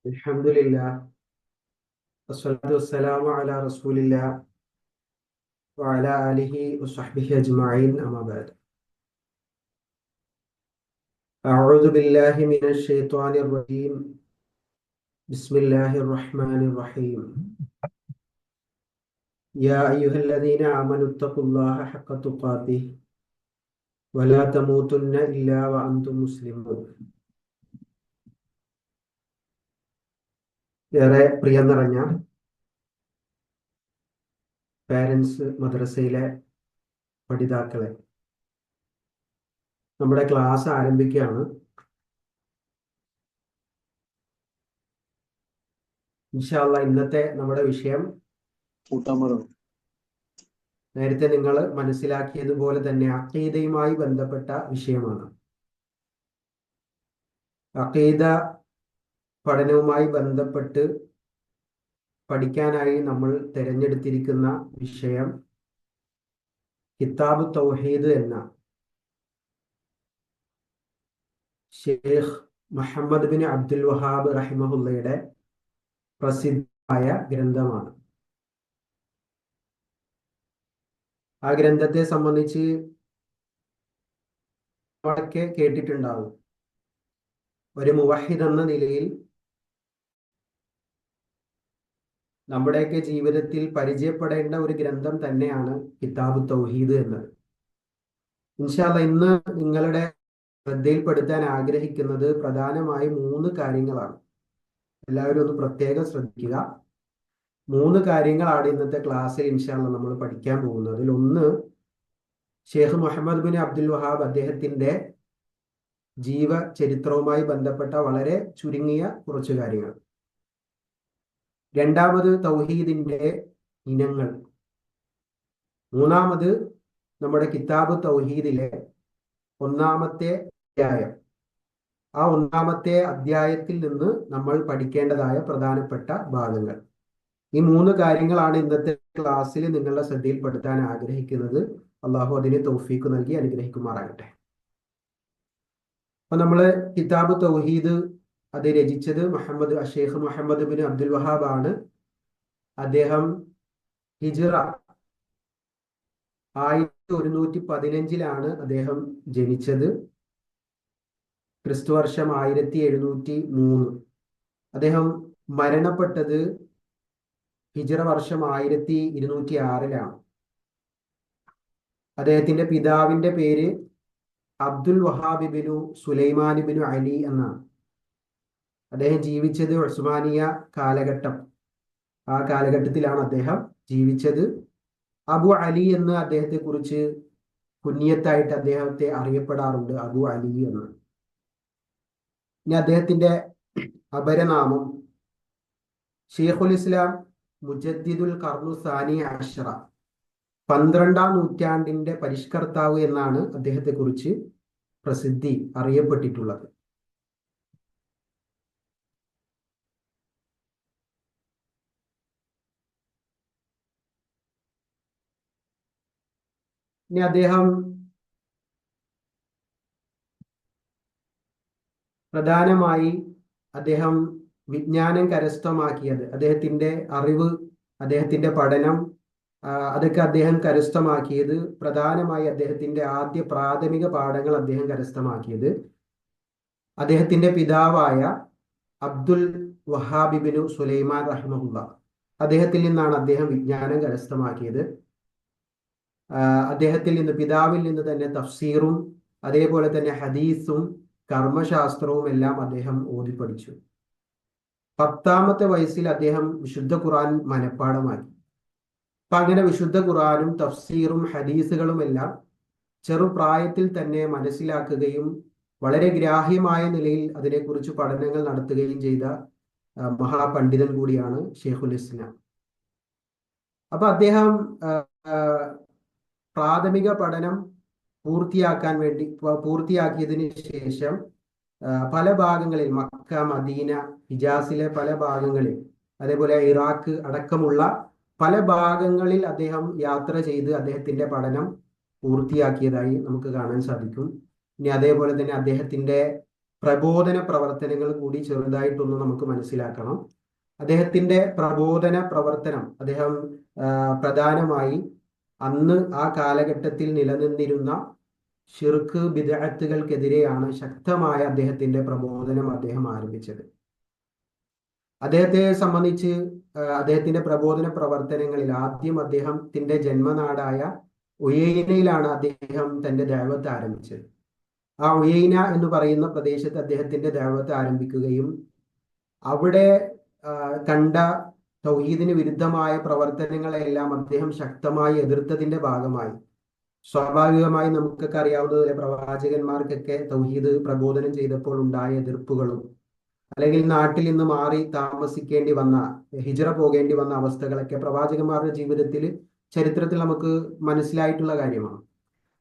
അൽഹംദുലില്ലാ വസ്സലാത്തു വസ്സലാമു അലാ റസൂലില്ലാ വഅലാ ആലിഹി വസ്വഹ്ബിഹി അജ്മഈൻ അമ്മാ ബഅദ്. അഊദു ബില്ലാഹി മിനശ് ശൈത്വാനിർ റജീം. ബിസ്മില്ലാഹിർ റഹ്മാനിർ റഹീം. യാ അയ്യുഹല്ലദീന ആമനുത്തഖുല്ലാഹ ഹഖ്ക തുഖാതിഹി വലാ തമൂതുന്ന ഇല്ലാ വഅൻതും മുസ്ലിമൂൻ. ഏറെ പ്രിയം നിറഞ്ഞ പാരൻസ്, മദ്രസയിലെ പഠിതാക്കളെ, നമ്മുടെ ക്ലാസ് ആരംഭിക്കുകയാണ്. ഇൻഷാ അല്ലാഹ് ഇന്നത്തെ നമ്മുടെ വിഷയം നേരത്തെ നിങ്ങൾ മനസ്സിലാക്കിയതുപോലെ തന്നെ അഖീദയുമായി ബന്ധപ്പെട്ട വിഷയമാണ്. അഖീദ പഠനവുമായി ബന്ധപ്പെട്ട് പഠിക്കാനായി നമ്മൾ തിരഞ്ഞെടുത്തിരിക്കുന്ന വിഷയം കിതാബ് തൗഹീദ് എന്ന ഷെയ്ഖ് മുഹമ്മദ് ബിൻ അബ്ദുൽ വഹാബ് റഹിമഹുല്ലയുടെ പ്രസിദ്ധമായ ഗ്രന്ഥമാണ്. ആ ഗ്രന്ഥത്തെ സംബന്ധിച്ച് നമ്മളൊക്കെ കേട്ടിട്ടുണ്ടാവും. ഒരു മുവഹിദ് എന്ന നിലയിൽ നമ്മുടെയൊക്കെ ജീവിതത്തിൽ പരിചയപ്പെടേണ്ട ഒരു ഗ്രന്ഥം തന്നെയാണ് കിതാബ് തൗഹീദ് എന്നത്. ഇൻഷാ അല്ലാഹ് ഇന്ന് നിങ്ങളുടെ ശ്രദ്ധയിൽപ്പെടുത്താൻ ആഗ്രഹിക്കുന്നത് പ്രധാനമായും 3 കാര്യങ്ങളാണ്. എല്ലാവരും ഒന്ന് പ്രത്യേകം ശ്രദ്ധിക്കുക. 3 കാര്യങ്ങളാണ് ഇന്നത്തെ ക്ലാസ്സിൽ ഇൻഷാ അല്ലാഹ് നമ്മൾ പഠിക്കാൻ പോകുന്നത്. അതിലൊന്ന് ഷെയ്ഖ് മുഹമ്മദ് ബിൻ അബ്ദുൽ വഹാബ് അദ്ദേഹത്തിന്റെ ജീവചരിത്രവുമായി ബന്ധപ്പെട്ട വളരെ ചുരുങ്ങിയ കുറച്ച് കാര്യങ്ങൾ. രണ്ടാമത് തൗഹീദിന്റെ ഇനങ്ങൾ. മൂന്നാമത് നമ്മുടെ കിതാബ് തൗഹീദിലെ 1-ാമത്തെ അധ്യായം. ആ 1-ാമത്തെ അധ്യായത്തിൽ നിന്ന് നമ്മൾ പഠിക്കേണ്ടതായ പ്രധാനപ്പെട്ട ഭാഗങ്ങൾ. ഈ 3 കാര്യങ്ങളാണ് ഇന്നത്തെ ക്ലാസ്സിൽ നിങ്ങളുടെ ശ്രദ്ധയിൽപ്പെടുത്താൻ ആഗ്രഹിക്കുന്നത്. അള്ളാഹു അതിന് തൗഫീഖ് നൽകി അനുഗ്രഹിക്കുമാറാകട്ടെ. അപ്പൊ നമ്മള് കിതാബ് തൗഹീദ് അത് രചിച്ചത് ഷെയ്ഖ് മുഹമ്മദ് ബിൻ അബ്ദുൽ വഹാബ് ആണ്. അദ്ദേഹം ഹിജ്റ 1115 അദ്ദേഹം ജനിച്ചത്. ക്രിസ്തുവർഷം 1703. അദ്ദേഹം മരണപ്പെട്ടത് ഹിജ്റ വർഷം 1206 അദ്ദേഹത്തിന്റെ പിതാവിന്റെ പേര് അബ്ദുൽ വഹാബ് ബിനു സുലൈമാൻ ബിനു അലി എന്നാണ്. അദ്ദേഹം ജീവിച്ചത് ഉസ്മാനിയ കാലഘട്ടം. ആ കാലഘട്ടത്തിലാണ് അദ്ദേഹം ജീവിച്ചത്. അബു അലി എന്ന് അദ്ദേഹത്തെ കുറിച്ച് കുഞ്ഞിയത്തായിട്ട് അദ്ദേഹത്തെ അറിയപ്പെടാറുണ്ട്, അബു അലി എന്ന്. ഇനി അദ്ദേഹത്തിന്റെ അപരനാമം ഷെയ്ഖുൽ ഇസ്ലാം മുജദ്ദിദുൽ ഖർനു സാനി അശ്റ, 12-ാം നൂറ്റാണ്ടിന്റെ പരിഷ്കർത്താവ് എന്നാണ് അദ്ദേഹത്തെ കുറിച്ച് പ്രസിദ്ധി അറിയപ്പെട്ടിട്ടുള്ളത്. ഇനി അദ്ദേഹം പ്രധാനമായി വിജ്ഞാനം കരസ്ഥമാക്കിയത്, അദ്ദേഹത്തിന്റെ അറിവ്, അദ്ദേഹത്തിന്റെ പഠനം, അതൊക്കെ അദ്ദേഹം കരസ്ഥമാക്കിയത് പ്രധാനമായി അദ്ദേഹത്തിന്റെ ആദ്യ പ്രാഥമിക പാഠങ്ങൾ അദ്ദേഹം കരസ്ഥമാക്കിയത് അദ്ദേഹത്തിന്റെ പിതാവായ അബ്ദുൽ വഹാബ് ബിനു സുലൈമാൻ റഹിമഹുല്ല, അദ്ദേഹത്തിൽ നിന്നാണ് അദ്ദേഹം വിജ്ഞാനം കരസ്ഥമാക്കിയത്. അദ്ദേഹത്തിൽ നിന്ന്, പിതാവിൽ നിന്ന് തന്നെ തഫ്സീറും അതേപോലെ തന്നെ ഹദീസും കർമ്മശാസ്ത്രവും എല്ലാം അദ്ദേഹം ഓതിപ്പഠിച്ചു. 10-ാമത്തെ വയസ്സിൽ അദ്ദേഹം വിശുദ്ധ ഖുർആൻ മനഃപ്പാഠമാക്കി. അപ്പൊ അങ്ങനെ വിശുദ്ധ ഖുർആനും തഫ്സീറും ഹദീസുകളും എല്ലാം ചെറുപ്രായത്തിൽ തന്നെ മനസ്സിലാക്കുകയും വളരെ ഗ്രാഹ്യമായ നിലയിൽ അതിനെക്കുറിച്ച് പഠനങ്ങൾ നടത്തുകയും ചെയ്ത മഹാപണ്ഡിതൻ കൂടിയാണ് ഷെയ്ഖുൽ ഇസ്ലാം. അപ്പൊ അദ്ദേഹം പ്രാഥമിക പഠനം പൂർത്തിയാക്കിയതിന് ശേഷം പല ഭാഗങ്ങളിൽ, മക്ക, മദീന, ഹിജാസിലെ പല ഭാഗങ്ങളിൽ, അതേപോലെ ഇറാഖ് അടക്കമുള്ള പല ഭാഗങ്ങളിൽ അദ്ദേഹം യാത്ര ചെയ്ത് അദ്ദേഹത്തിന്റെ പഠനം പൂർത്തിയാക്കിയതായി നമുക്ക് കാണാൻ സാധിക്കും. ഇനി അതേപോലെ തന്നെ അദ്ദേഹത്തിന്റെ പ്രബോധന പ്രവർത്തനങ്ങൾ കൂടി ചെറുതായിട്ടൊന്ന് നമുക്ക് മനസ്സിലാക്കണം. അദ്ദേഹത്തിന്റെ പ്രബോധന പ്രവർത്തനം അദ്ദേഹം പ്രധാനമായി അന്ന് ആ കാലഘട്ടത്തിൽ നിലനിന്നിരുന്ന ഷിർക്ക് ബിദ്അത്തുകൾക്കെതിരെയാണ് ശക്തമായ അദ്ദേഹത്തിന്റെ പ്രബോധനം അദ്ദേഹം ആരംഭിച്ചത്. അദ്ദേഹത്തെ സംബന്ധിച്ച് അദ്ദേഹത്തിന്റെ പ്രബോധന പ്രവർത്തനങ്ങളിൽ ആദ്യം അദ്ദേഹത്തിന്റെ ജന്മനാടായ ഉയൈനയിലാണ് അദ്ദേഹം തന്റെ ദഅവത്ത് ആരംഭിച്ചത്. ആ ഉയൈന എന്ന് പറയുന്ന പ്രദേശത്ത് അദ്ദേഹത്തിന്റെ ദഅവത്ത് ആരംഭിക്കുകയും അവിടെ കണ്ട തൗഹീദിന് വിരുദ്ധമായ പ്രവർത്തനങ്ങളെല്ലാം അദ്ദേഹം ശക്തമായി എതിർത്തതിന്റെ ഭാഗമായി സ്വാഭാവികമായി നമുക്കൊക്കെ അറിയാവുന്നതുപോലെ പ്രവാചകന്മാർക്കൊക്കെ തൗഹീദ് പ്രബോധനം ചെയ്തപ്പോൾ ഉണ്ടായ എതിർപ്പുകളും അല്ലെങ്കിൽ നാട്ടിൽ നിന്ന് മാറി താമസിക്കേണ്ടി വന്ന, ഹിജ്റ പോകേണ്ടി വന്ന അവസ്ഥകളൊക്കെ പ്രവാചകന്മാരുടെ ജീവിതത്തിൽ ചരിത്രത്തിൽ നമുക്ക് മനസ്സിലായിട്ടുള്ള കാര്യമാണ്.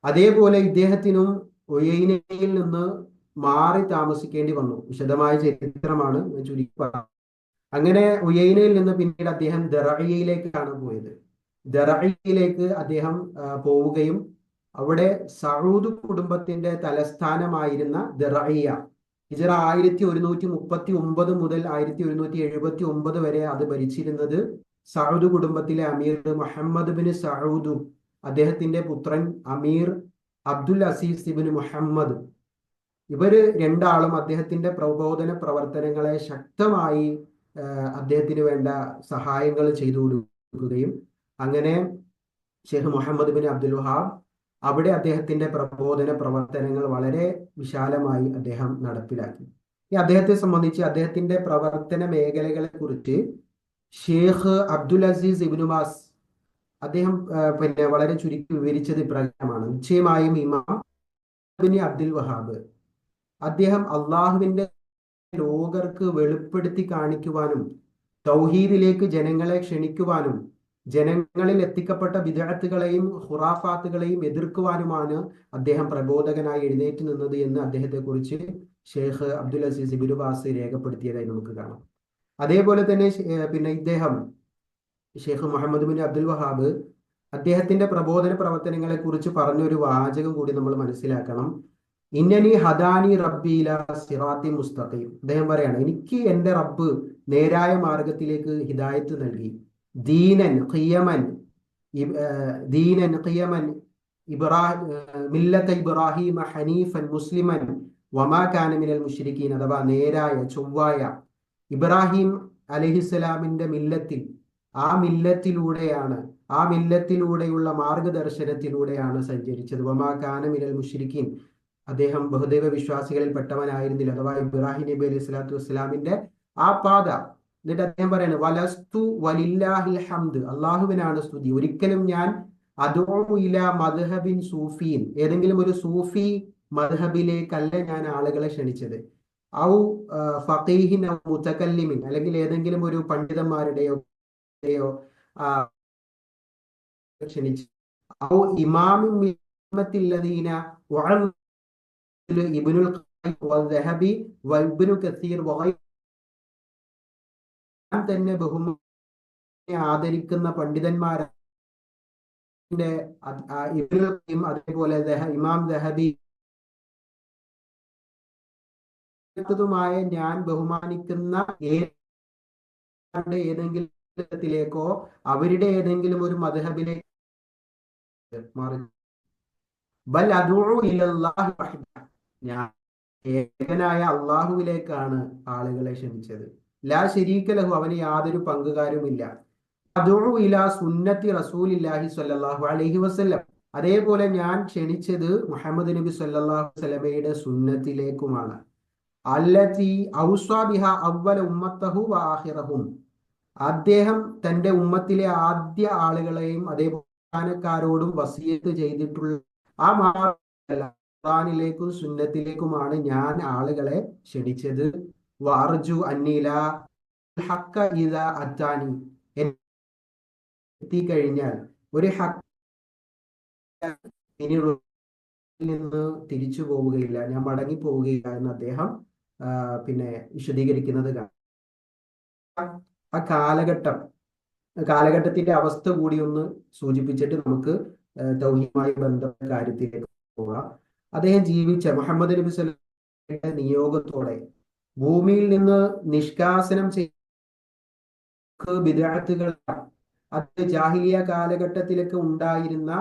അതേപോലെ ഇദ്ദേഹത്തിനും ഉയൈനയിൽ നിന്ന് മാറി താമസിക്കേണ്ടി വന്നു. വിശദമായ ചരിത്രമാണ് ഞാൻ ചുരുക്കി പറയാം. അങ്ങനെ ഉയൈനയിൽ നിന്ന് പിന്നീട് അദ്ദേഹം ദറഇയയിലേക്കാണ് പോയത്. ദറഇയയിലേക്ക് അദ്ദേഹം പോവുകയും അവിടെ സഊദ് കുടുംബത്തിന്റെ തലസ്ഥാനമായിരുന്ന ദറഇയ ഹിജ്റ 1139 മുതൽ 1179 വരെ അത് ഭരിച്ചിരുന്നത് സഊദ് കുടുംബത്തിലെ അമീർ മുഹമ്മദ് ബിൻ സഊദും അദ്ദേഹത്തിന്റെ പുത്രൻ അമീർ അബ്ദുൽ അസീസ് ഇബ്നു മുഹമ്മദ്, ഇവര് രണ്ടാളും അദ്ദേഹത്തിന്റെ പ്രബോധന പ്രവർത്തനങ്ങളെ ശക്തമായി അദ്ദേഹത്തിന് വേണ്ട സഹായങ്ങൾ ചെയ്തു കൊടുക്കുകയും അങ്ങനെ ഷെയ്ഖ് മുഹമ്മദ് ബിൻ അബ്ദുൽ വഹാബ് അവിടെ അദ്ദേഹത്തിന്റെ പ്രബോധന പ്രവർത്തനങ്ങൾ വളരെ വിശാലമായി അദ്ദേഹം നടപ്പിലാക്കി. ഈ അദ്ദേഹത്തെ സംബന്ധിച്ച് അദ്ദേഹത്തിന്റെ പ്രവർത്തന മേഖലകളെ കുറിച്ച് ഷെയ്ഖ് അബ്ദുൽ അസീസ് ഇബ്നു ബാസ് അദ്ദേഹം വളരെ ചുരുക്കി വിവരിച്ചത് ഇപ്രകാരമാണ്. നിശ്ചയമായും ഇമാം ബിൻ അബ്ദുൽ വഹാബ് അദ്ദേഹം അള്ളാഹുവിന്റെ ലോകർക്ക് വെളിപ്പെടുത്തി കാണിക്കുവാനും തൗഹീദിലേക്ക് ജനങ്ങളെ ക്ഷണിക്കുവാനും ജനങ്ങളിൽ എത്തിക്കപ്പെട്ട ബിദ്അത്തുകളെയും ഖുറാഫാത്തുകളെയും എതിർക്കുവാനുമാണ് അദ്ദേഹം പ്രബോധകനായി എഴുന്നേറ്റ് നിന്നത് എന്ന് അദ്ദേഹത്തെ കുറിച്ച് ഷെയ്ഖ് അബ്ദുൽ അസീസ് ഇബ്നു ബാസ് രേഖപ്പെടുത്തിയതായി നമുക്ക് കാണാം. അതേപോലെ തന്നെ ഇദ്ദേഹം ഷെയ്ഖ് മുഹമ്മദ് ബിൻ അബ്ദുൽ വഹാബ് അദ്ദേഹത്തിന്റെ പ്രബോധന പ്രവർത്തനങ്ങളെ കുറിച്ച് പറഞ്ഞൊരു വാചകം കൂടി നമ്മൾ മനസ്സിലാക്കണം. ഇന്നനി ഹദാനി റബ്ബി ഇലാ സിറാത്തി മുസ്തഖീം. അദ്ദേഹം പറയാണ്, എനിക്ക് എന്റെ റബ്ബ് നേരായ മാർഗത്തിലേക്ക് ഹിദായത്ത് നൽകി. ദീനൻ ഖിയമൻ മില്ലത ഇബ്രാഹിമ ഹനീഫൻ മുസ്ലിമൻ വമാ കാന മിനൽ മുശ്രിക്കീൻ. അഥവാ നേരായ ചൊവ്വായ ഇബ്രാഹിം അലൈഹിസ്സലാമിന്റെ മില്ലത്തിൽ, ആ മില്ലത്തിലൂടെയുള്ള മാർഗദർശനത്തിലൂടെയാണ് സഞ്ചരിച്ചത്. വമാ കാന മിനൽ മുശ്രിക്കീൻ, അദ്ദേഹം ബഹുദൈവ വിശ്വാസികളിൽ പെട്ടവനായിരുന്നില്ല. അഥവാ ഇബ്രാഹിം നബി അലൈഹി സ്വലാത്തു വസ്സലാമിന്റെ ആ പാത. എന്നിട്ട് അദ്ദേഹം പറയാണ്, വലസ്തു വലില്ലാഹിൽ ഹംദ്, അള്ളാഹുവിനാണ് സ്തുതി. ഒരിക്കലും ഞാൻ അദഉ ഇലാ മദ്ഹബിൻ സൂഫീൻ, ഏതെങ്കിലും ഒരു സൂഫി മദ്ഹബിലേക്കല്ല ഞാൻ ആളുകളെ ക്ഷണിച്ചത്. ഔ ഫഖീഹിൻ ഔ മുതകല്ലിമിൻ, അല്ലെങ്കിൽ ഏതെങ്കിലും ഒരു പണ്ഡിതന്മാരുടെയോ ക്ഷണിച്ചു. ഔ ഇമാമിൻ മില്ലത്തില്ലദീന ഇബ്നുൽ ഖയ്യിം വദ്ദഹബി വഇബ്നു കസീർ വഗൈറ തന്നെ ബഹുമാനെ ആദരിക്കുന്ന പണ്ഡിതന്മാരെ അതേപോലെ ഇമാം ദഹബി ഞാൻ ബഹുമാനിക്കുന്ന ഏതെങ്കിലും അവരുടെ ഏതെങ്കിലും ഒരു മദ്ഹബിലേക്ക് മാറി. ബൽ അദഉ ഇലല്ലാഹി വഹദ, ഞാൻ ഏകനായ അള്ളാഹുവിലേക്കാണ് ആളുകളെ ക്ഷണിച്ചത്. ലാ ശരീക ലഹു, അവന് യാതൊരു പങ്കുകാരുമില്ല. അദഉ ഇലാ സുന്നത്തി റസൂലില്ലാഹി സ്വല്ലല്ലാഹു അലൈഹി വസല്ലം, അതേപോലെ ഞാൻ ക്ഷണിച്ചത് മുഹമ്മദ് നബി സ്വല്ലല്ലാഹു അലൈഹി വസല്ലമയുടെ സുന്നത്തിലേക്കുമാണ്. അല്ലതി ഔസാ ബിഹാ അവ്വല ഉമ്മത്തഹു വ ആഖിറഹും, അദ്ദേഹം തന്റെ ഉമ്മത്തിലെ ആദ്യ ആളുകളെയും അതേപോലെക്കാരോടും വസിയത്ത് ചെയ്തിട്ടുള്ള ആ ഖുർആനിലേക്കും സുന്നത്തിലേക്കുമാണ് ഞാൻ ആളുകളെ ക്ഷണിച്ചത്. വഅർജു അന്നീല ഹഖ ഇദാ അതാനി, എത്തിക്കഴിഞ്ഞാൽ ഒരു ഹഖ് നിന്ന് തിരിച്ചു പോവുകയില്ല, ഞാൻ മടങ്ങി പോവുകയില്ല എന്ന് അദ്ദേഹം വിശദീകരിക്കുന്നത് കാണാം. ആ കാലഘട്ടത്തിന്റെ അവസ്ഥ കൂടി ഒന്ന് സൂചിപ്പിച്ചിട്ട് നമുക്ക് തൗഹീദുമായി ബന്ധപ്പെട്ട കാര്യത്തിലേക്ക് പോകാം. അദ്ദേഹം ജീവിച്ച മുഹമ്മദ് നബി നിയോഗത്തോടെ ഭൂമിയിൽ നിന്ന് നിഷ്കാസനം ചെയ്ത് ബിദ്അത്തുകൾ, അത് ജാഹിലിയ കാലഘട്ടത്തിലൊക്കെ ഉണ്ടായിരുന്ന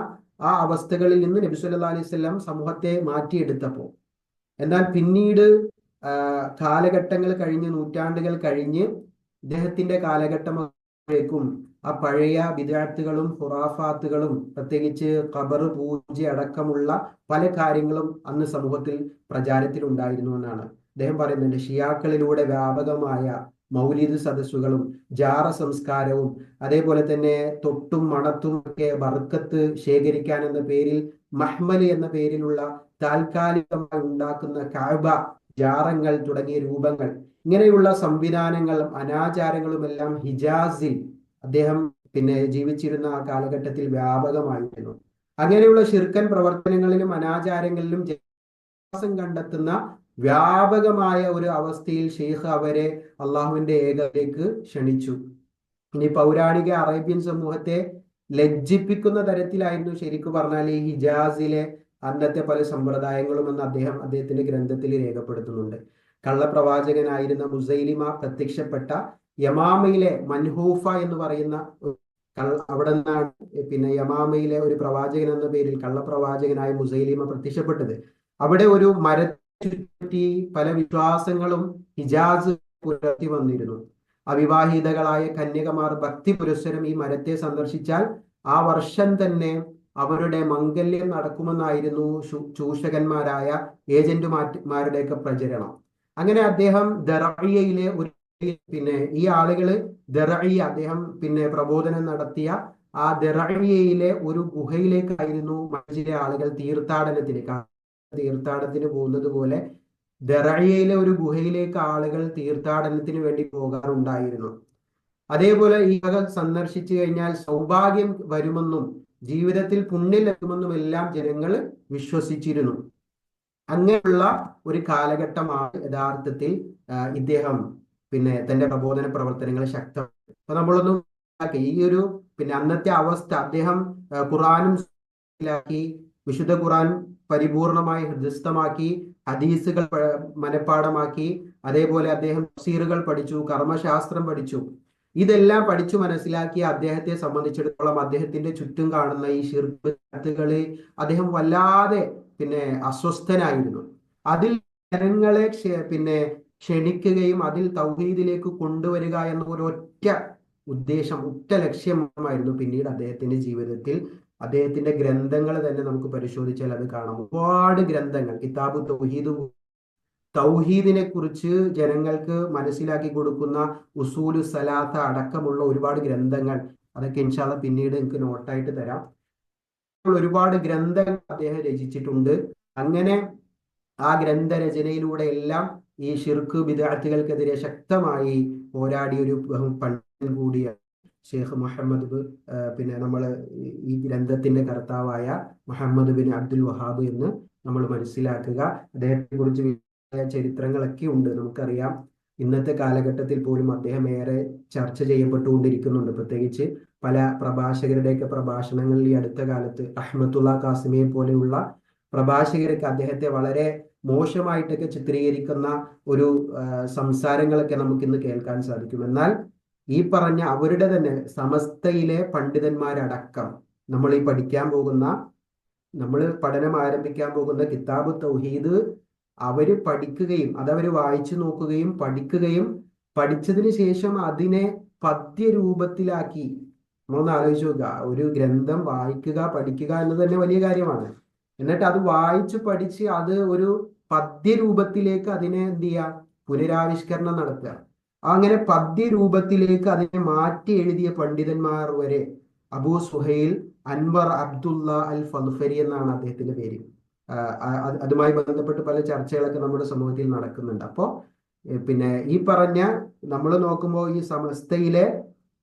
ആ അവസ്ഥകളിൽ നിന്ന് നബി സല്ലല്ലാഹു അലൈഹി വസല്ലം സമൂഹത്തെ മാറ്റിയെടുത്തപ്പോൾ, എന്നാൽ പിന്നീട് കാലഘട്ടങ്ങൾ കഴിഞ്ഞ്, നൂറ്റാണ്ടുകൾ കഴിഞ്ഞ് ഇദ്ദേഹത്തിന്റെ കാലഘട്ടമായേക്കും ആ പഴയ ബിദ്അത്തുകളും ഖുറാഫാത്തുകളും, പ്രത്യേകിച്ച് ഖബർ പൂജ അടക്കമുള്ള പല കാര്യങ്ങളും അന്ന് സമൂഹത്തിൽ പ്രചാരത്തിൽ ഉണ്ടായിരുന്നു എന്നാണ് അദ്ദേഹം പറയുന്നുണ്ട്. ഷിയാക്കളിലൂടെ വ്യാപകമായ മൗലിദ് സദസ്സുകളും ജാറ സംസ്കാരവും, അതേപോലെ തന്നെ തൊട്ടും മണത്തും ഒക്കെ ബർക്കത്ത് ശേഖരിക്കാൻ എന്ന പേരിൽ മഹ്മല് എന്ന പേരിലുള്ള താൽക്കാലികമായി ഉണ്ടാക്കുന്ന കഅബ ജാറങ്ങൾ തുടങ്ങിയ രൂപങ്ങൾ, ഇങ്ങനെയുള്ള സംവിധാനങ്ങളും അനാചാരങ്ങളും എല്ലാം ഹിജാസിൽ അദ്ദേഹം ജീവിച്ചിരുന്ന ആ കാലഘട്ടത്തിൽ വ്യാപകമായിരുന്നു. അങ്ങനെയുള്ള ശിർക്കൻ പ്രവർത്തനങ്ങളിലും അനാചാരങ്ങളിലും കണ്ടെത്തുന്ന വ്യാപകമായ ഒരു അവസ്ഥയിൽ ഷെയ്ഖ് അവരെ അള്ളാഹുവിന്റെ ഏകതയിലേക്ക് ക്ഷണിച്ചു. ഇനി പൗരാണിക അറേബ്യൻ സമൂഹത്തെ ലജ്ജിപ്പിക്കുന്ന തരത്തിലായിരുന്നു ശരിക്കും പറഞ്ഞാൽ ഈ ഹിജാസിലെ അന്നത്തെ പല സമ്പ്രദായങ്ങളും എന്ന് അദ്ദേഹത്തിന്റെ ഗ്രന്ഥത്തിൽ രേഖപ്പെടുത്തുന്നുണ്ട്. കള്ളപ്രവാചകനായിരുന്ന മുസൈലിമ പ്രത്യക്ഷപ്പെട്ട യമാമയിലെ മൻഹൂഫ എന്ന് പറയുന്ന അവിടെ നിന്നാണ് യമാമയിലെ ഒരു പ്രവാചകൻ എന്ന പേരിൽ കള്ളപ്രവാചകനായ മുസൈലിമ പ്രത്യക്ഷപ്പെട്ടത്. അവിടെ ഒരു മരത്തി പല വിശ്വാസങ്ങളും ഹിജാസ് പുലർത്തി വന്നിരുന്നു. അവിവാഹിതകളായ കന്യകമാർ ഭക്തി പുരസ്സരം ഈ മരത്തെ സന്ദർശിച്ചാൽ ആ വർഷം തന്നെ അവരുടെ മംഗല്യം നടക്കുമെന്നായിരുന്നു ചൂഷകന്മാരായ ഏജന്റുമാരുടെയൊക്കെ പ്രചരണം. അങ്ങനെ അദ്ദേഹം ദറഇയയിലെ ഒരു ഈ ആളുകള് അദ്ദേഹം പ്രബോധനം നടത്തിയ ആ ദറഇയയിലെ ഒരു ഗുഹയിലേക്കായിരുന്നു മസ്ജിദിലെ ആളുകൾ തീർത്ഥാടനത്തിന് പോകുന്നത് പോലെ ദറഇയയിലെ ഒരു ഗുഹയിലേക്ക് ആളുകൾ തീർത്ഥാടനത്തിന് വേണ്ടി പോകാറുണ്ടായിരുന്നു. അതേപോലെ ഈ വക സന്ദർശിച്ചു കഴിഞ്ഞാൽ സൗഭാഗ്യം വരുമെന്നും ജീവിതത്തിൽ പുണ്യം ലഭിക്കുമെന്നും എല്ലാം ജനങ്ങൾ വിശ്വസിച്ചിരുന്നു. അങ്ങനെയുള്ള ഒരു കാലഘട്ടമാണ് യഥാർത്ഥത്തിൽ ഇദ്ദേഹം തന്റെ പ്രബോധന പ്രവർത്തനങ്ങൾ ശക്തമാക്കി. അപ്പൊ നമ്മളൊന്നും ഈ ഒരു അന്നത്തെ അവസ്ഥ അദ്ദേഹം ഖുറാനും വിശുദ്ധ ഖുറാൻ പരിപൂർണമായി ഹൃദയസ്ഥമാക്കി, ഹദീസുകൾ മനഃപ്പാടമാക്കി, അതേപോലെ അദ്ദേഹം തഫ്സീറുകൾ പഠിച്ചു, കർമ്മശാസ്ത്രം പഠിച്ചു. ഇതെല്ലാം പഠിച്ചു മനസ്സിലാക്കിയ അദ്ദേഹത്തെ സംബന്ധിച്ചിടത്തോളം അദ്ദേഹത്തിന്റെ ചുറ്റും കാണുന്ന ഈ ശിർക്കുകളെ അദ്ദേഹം വല്ലാതെ അസ്വസ്ഥനായിരുന്നു. അതിൽ ജനങ്ങളെ ക്ഷണിക്കുകയും അതിൽ തൗഹീദിലേക്ക് കൊണ്ടുവരിക എന്ന ഒരൊറ്റ ഉദ്ദേശം, ഒറ്റ ലക്ഷ്യമായിരുന്നു പിന്നീട് അദ്ദേഹത്തിന്റെ ജീവിതത്തിൽ. അദ്ദേഹത്തിന്റെ ഗ്രന്ഥങ്ങൾ തന്നെ നമുക്ക് പരിശോധിച്ചാൽ അത് കാണാം. ഒരുപാട് ഗ്രന്ഥങ്ങൾ, കിതാബു തൗഹീദിനെ കുറിച്ച് ജനങ്ങൾക്ക് മനസ്സിലാക്കി കൊടുക്കുന്ന ഉസൂലു സലാത്ത അടക്കമുള്ള ഒരുപാട് ഗ്രന്ഥങ്ങൾ, അതൊക്കെ ഇൻഷാ അല്ലാഹ് പിന്നീട് എനിക്ക് നോട്ടായിട്ട് തരാം. ഒരുപാട് ഗ്രന്ഥങ്ങൾ അദ്ദേഹം രചിച്ചിട്ടുണ്ട്. അങ്ങനെ ആ ഗ്രന്ഥരചനയിലൂടെ എല്ലാം ഈ ഷിർക്ക് ബിദ്അത്തുകൾക്കെതിരെ ശക്തമായി പോരാടിയ ഒരു പണ്ഡിതൻ കൂടിയാണ് ഷെയ്ഖ് മുഹമ്മദ് നമ്മൾ ഈ ഗ്രന്ഥത്തിന്റെ കർത്താവായ മുഹമ്മദ് ബിൻ അബ്ദുൽ വഹാബ് എന്ന് നമ്മൾ മനസ്സിലാക്കുക. അദ്ദേഹത്തെ കുറിച്ച് ചരിത്രങ്ങളൊക്കെ ഉണ്ട്, നമുക്കറിയാം. ഇന്നത്തെ കാലഘട്ടത്തിൽ പോലും അദ്ദേഹം ഏറെ ചർച്ച ചെയ്യപ്പെട്ടുകൊണ്ടിരിക്കുന്നുണ്ട്. പ്രത്യേകിച്ച് പല പ്രഭാഷകരുടെയൊക്കെ പ്രഭാഷണങ്ങളിൽ ഈ അടുത്ത കാലത്ത് റഹ്മത്തുള്ള കാസിമിയെ പോലെയുള്ള പ്രഭാഷകരൊക്കെ അദ്ദേഹത്തെ വളരെ മോശമായിട്ടൊക്കെ ചിത്രീകരിക്കുന്ന ഒരു സംസാരങ്ങളൊക്കെ നമുക്കിന്ന് കേൾക്കാൻ സാധിക്കും. എന്നാൽ ഈ പറഞ്ഞ അവരുടെ തന്നെ സമസ്തയിലെ പണ്ഡിതന്മാരടക്കം നമ്മൾ പഠനം ആരംഭിക്കാൻ പോകുന്ന കിതാബ് തൗഹീദ് അവര് പഠിക്കുകയും അതവര് വായിച്ചു നോക്കുകയും പഠിക്കുകയും പഠിച്ചതിന് ശേഷം അതിനെ പദ്യരൂപത്തിലാക്കി, നമ്മളൊന്ന് ആലോചിച്ച് നോക്കുക. ഒരു ഗ്രന്ഥം വായിക്കുക, പഠിക്കുക എന്നത് തന്നെ വലിയ കാര്യമാണ്. എന്നിട്ട് അത് വായിച്ച് പഠിച്ച് അത് ഒരു പദ്യരൂപത്തിലേക്ക് അതിനെ എന്ത് ചെയ്യുക, പുനരാവിഷ്കരണം നടത്തുക. അങ്ങനെ പദ്യരൂപത്തിലേക്ക് അതിനെ മാറ്റി എഴുതിയ പണ്ഡിതന്മാർ വരെ, അബൂ സുഹൈൽ അൻവർ അബ്ദുള്ള അൽ ഫൽഫരി എന്നാണ് അദ്ദേഹത്തിന്റെ പേര്. അതുമായി ബന്ധപ്പെട്ട് പല ചർച്ചകളൊക്കെ നമ്മുടെ സമൂഹത്തിൽ നടക്കുന്നുണ്ട്. അപ്പോൾ ഈ പറഞ്ഞ നമ്മൾ നോക്കുമ്പോൾ ഈ സമസ്തയിലെ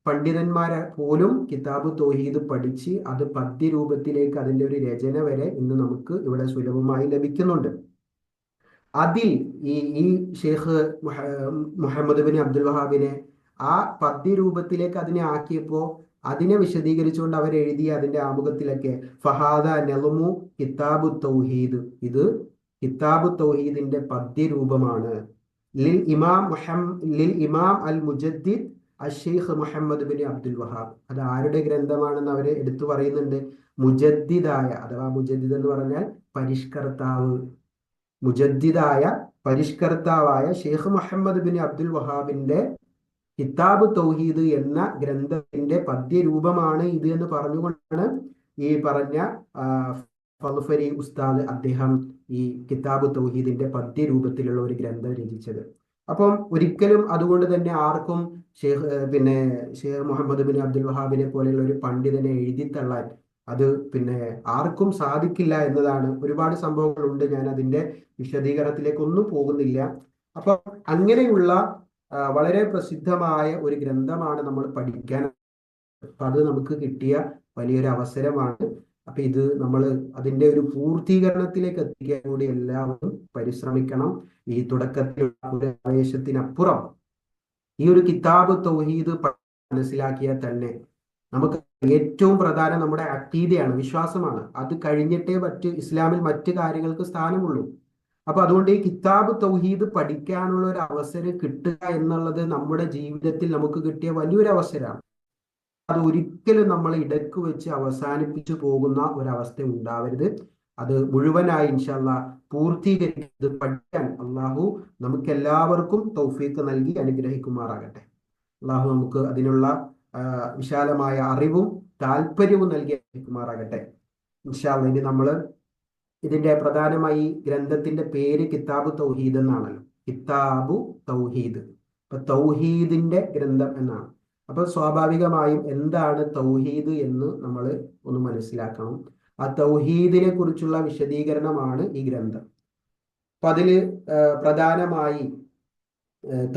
പണ്ഡിതന്മാരെ പോലും കിതാബ് തൗഹീദ് പഠിച്ച് അത് പദ്യരൂപത്തിലേക്ക് അതിന്റെ ഒരു രചന വരെ ഇന്ന് നമുക്ക് ഇവിടെ സുലഭമായി ലഭിക്കുന്നുണ്ട്. അതിൽ ഈ ഷെയ്ഖ് മുഹമ്മദ് ബിൻ അബ്ദുൽ വഹാബിനെ ആ പദ്യരൂപത്തിലേക്ക് അതിനെ ആക്കിയപ്പോൾ അതിനെ വിശദീകരിച്ചുകൊണ്ട് അവരെഴുതിയ അതിന്റെ ആമുഖത്തിലൊക്കെ ഫഹാദ നളുമു കിതാബു തൗഹീദ്, ഇത് കിതാബ് തൗഹീദിന്റെ പദ്യരൂപമാണ്. ലിൽ ഇമാം അൽ മുജദ്ദിദ് അഷെയ്ഖ് മുഹമ്മദ് ബിൻ അബ്ദുൽ വഹാബ്. അത് ആരുടെ ഗ്രന്ഥമാണെന്ന് അവര് എടുത്തു പറയുന്നുണ്ട്? മുജദ്ദിദായ, അഥവാ മുജദ്ദിദ് എന്ന് പറഞ്ഞാൽ പരിഷ്കർത്താവ്, മുജദ്ദിദായ പരിഷ്കർത്താവായ ഷെയ്ഖ് മുഹമ്മദ് ബിൻ അബ്ദുൽ വഹാബിന്റെ കിതാബ് തൗഹീദ് എന്ന ഗ്രന്ഥത്തിന്റെ പദ്യരൂപമാണ് ഇത് എന്ന് പറഞ്ഞുകൊണ്ടാണ് ഈ പറഞ്ഞ ഫളുഫരി ഉസ്താദ് അദ്ദേഹം ഈ കിതാബ് തൗഹീദിന്റെ പദ്യരൂപത്തിലുള്ള ഒരു ഗ്രന്ഥം രചിച്ചത്. അപ്പം ഒരിക്കലും അതുകൊണ്ട് തന്നെ ആർക്കും ഷെയ്ഖ് മുഹമ്മദ് ബിൻ അബ്ദുൽ വഹാബിനെ പോലെയുള്ള ഒരു പണ്ഡിതനെ എഴുതിത്തള്ളാൻ അത് ആർക്കും സാധിക്കില്ല എന്നതാണ്. ഒരുപാട് സംഭവങ്ങളുണ്ട്, ഞാൻ അതിന്റെ വിശദീകരണത്തിലേക്കൊന്നും പോകുന്നില്ല. അപ്പൊ അങ്ങനെയുള്ള വളരെ പ്രസിദ്ധമായ ഒരു ഗ്രന്ഥമാണ് നമ്മൾ പഠിക്കാൻ. അത് നമുക്ക് കിട്ടിയ വലിയൊരു അവസരമാണ്. അപ്പൊ ഇത് നമ്മൾ അതിന്റെ ഒരു പൂർത്തീകരണത്തിലേക്ക് എത്തിക്കാൻ കൂടി എല്ലാവരും പരിശ്രമിക്കണം. ഈ തുടക്കത്തിലുള്ള ഒരു ആവേശത്തിനപ്പുറം ഈ ഒരു കിതാബ് തൗഹീദ് മനസ്സിലാക്കിയാൽ തന്നെ നമുക്ക് ഏറ്റവും പ്രധാനം നമ്മുടെ അഖീദയാണ്, വിശ്വാസമാണ്. അത് കഴിഞ്ഞിട്ടേ ഇസ്ലാമിൽ മറ്റു കാര്യങ്ങൾക്ക് സ്ഥാനമുള്ളൂ. അപ്പൊ അതുകൊണ്ട് ഈ കിതാബ് തൗഹീദ് പഠിക്കാനുള്ള ഒരു അവസരം കിട്ടുക എന്നുള്ളത് നമ്മുടെ ജീവിതത്തിൽ നമുക്ക് കിട്ടിയ വലിയൊരു അവസരമാണ്. അത് ഒരിക്കലും നമ്മൾ ഇടക്ക് വെച്ച് അവസാനിപ്പിച്ചു പോകുന്ന ഒരവസ്ഥ ഉണ്ടാവരുത്. അത് മുഴുവനായി ഇൻഷാ അല്ലാഹ് പൂർത്തീകരിച്ച് പഠിക്കാൻ അള്ളാഹു നമുക്ക് എല്ലാവർക്കും തൗഫീഖ് നൽകി അനുഗ്രഹിക്കുമാറാകട്ടെ. അള്ളാഹു നമുക്ക് അതിനുള്ള വിശാലമായ അറിവും താല്പര്യവും നൽകി അനുഗ്രഹിക്കുമാറാകട്ടെ. ഇൻഷാ അല്ലാഹ് ഇനി നമ്മൾ ഇതിന്റെ പ്രധാനമായി ഗ്രന്ഥത്തിന്റെ പേര് കിതാബ് തൗഹീദ് എന്നാണല്ലോ. കിതാബു തൗഹീദ്, അപ്പൊ തൗഹീദിന്റെ ഗ്രന്ഥം എന്നാണ്. അപ്പൊ സ്വാഭാവികമായും എന്താണ് തൗഹീദ് എന്ന് നമ്മൾ ഒന്ന് മനസ്സിലാക്കണം. ആ തൗഹീദിനെ കുറിച്ചുള്ള വിശദീകരണമാണ് ഈ ഗ്രന്ഥം. അപ്പൊ അതില് പ്രധാനമായി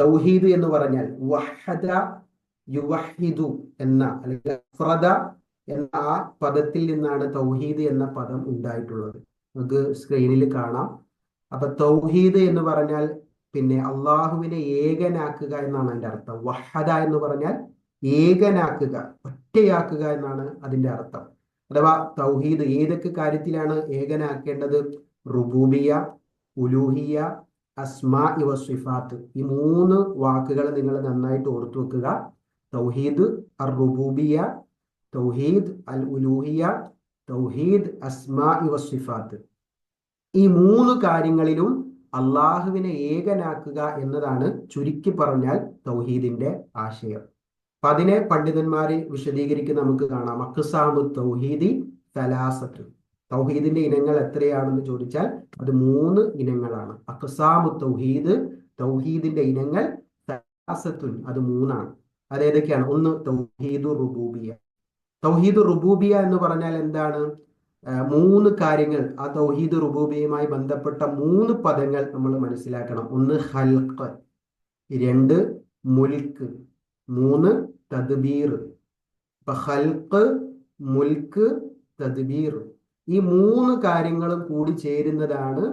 തൗഹീദ് എന്ന് പറഞ്ഞാൽ വഹദ യുവഹിദു എന്ന അല്ലെങ്കിൽ അഫ്രദ എന്ന ആ പദത്തിൽ നിന്നാണ് തൗഹീദ് എന്ന പദം ഉണ്ടായിട്ടുള്ളത്. നമുക്ക് സ്ക്രീനിൽ കാണാം. അപ്പൊ തൗഹീദ് എന്ന് പറഞ്ഞാൽ അള്ളാഹുവിനെ ഏകനാക്കുക എന്നാണ് അതിന്റെ അർത്ഥം. വഹദ എന്ന് പറഞ്ഞാൽ ഏകനാക്കുക, ഒറ്റയാക്കുക എന്നാണ് അതിന്റെ അർത്ഥം. അഥവാ തൗഹീദ് ഏതൊക്കെ കാര്യത്തിലാണ് ഏകനാക്കേണ്ടത്? റുബൂബിയ, ഉലൂഹിയ, അസ്മാ വ സിഫാത്ത്. ഈ 3 വാക്കുകൾ നിങ്ങൾ നന്നായിട്ട് ഓർത്തു വെക്കുക. തൗഹീദ് അർ റുബൂബിയ, തൗഹീദ് അൽ ഉലൂഹിയ, തൗഹീദ് അസ്മാ വ സിഫാത്ത്. ഈ 3 കാര്യങ്ങളിലും അള്ളാഹുവിനെ ഏകനാക്കുക എന്നതാണ് ചുരുക്കി പറഞ്ഞാൽ തൗഹീദിന്റെ ആശയം. അപ്പൊ അതിനെ പണ്ഡിതന്മാര് വിശദീകരിക്കുന്ന നമുക്ക് കാണാം. അഖ്സാമു തൗഹീദി സലാസത്ത്. തൗഹീദിന്റെ ഇനങ്ങൾ എത്രയാണെന്ന് ചോദിച്ചാൽ അത് 3 ഇനങ്ങളാണ്. അഖ്സാമു തൗഹീദ്, തൗഹീദിന്റെ ഇനങ്ങൾ സലാസത്തുൻ, അത് 3ആണ്. അതേതൊക്കെയാണ്? ഒന്ന് തൗഹീദു റുബൂബിയ. തൗഹീദ് റുബൂബിയ എന്ന് പറഞ്ഞാൽ എന്താണ്? 3 കാര്യങ്ങൾ, ആ തൗഹീദ് റുബൂബിയയുമായി ബന്ധപ്പെട്ട 3 പദങ്ങൾ നമ്മൾ മനസ്സിലാക്കണം. ഒന്ന് ഖൽഖ്, 2 മുൽക്ക്, 3 തദ്ബീർ. ഇപ്പൊ ഖൽഖ്, മുൽക്ക്, തദ്ബീർ, ഈ 3 കാര്യങ്ങളും കൂടി ചേരുന്നതാണ്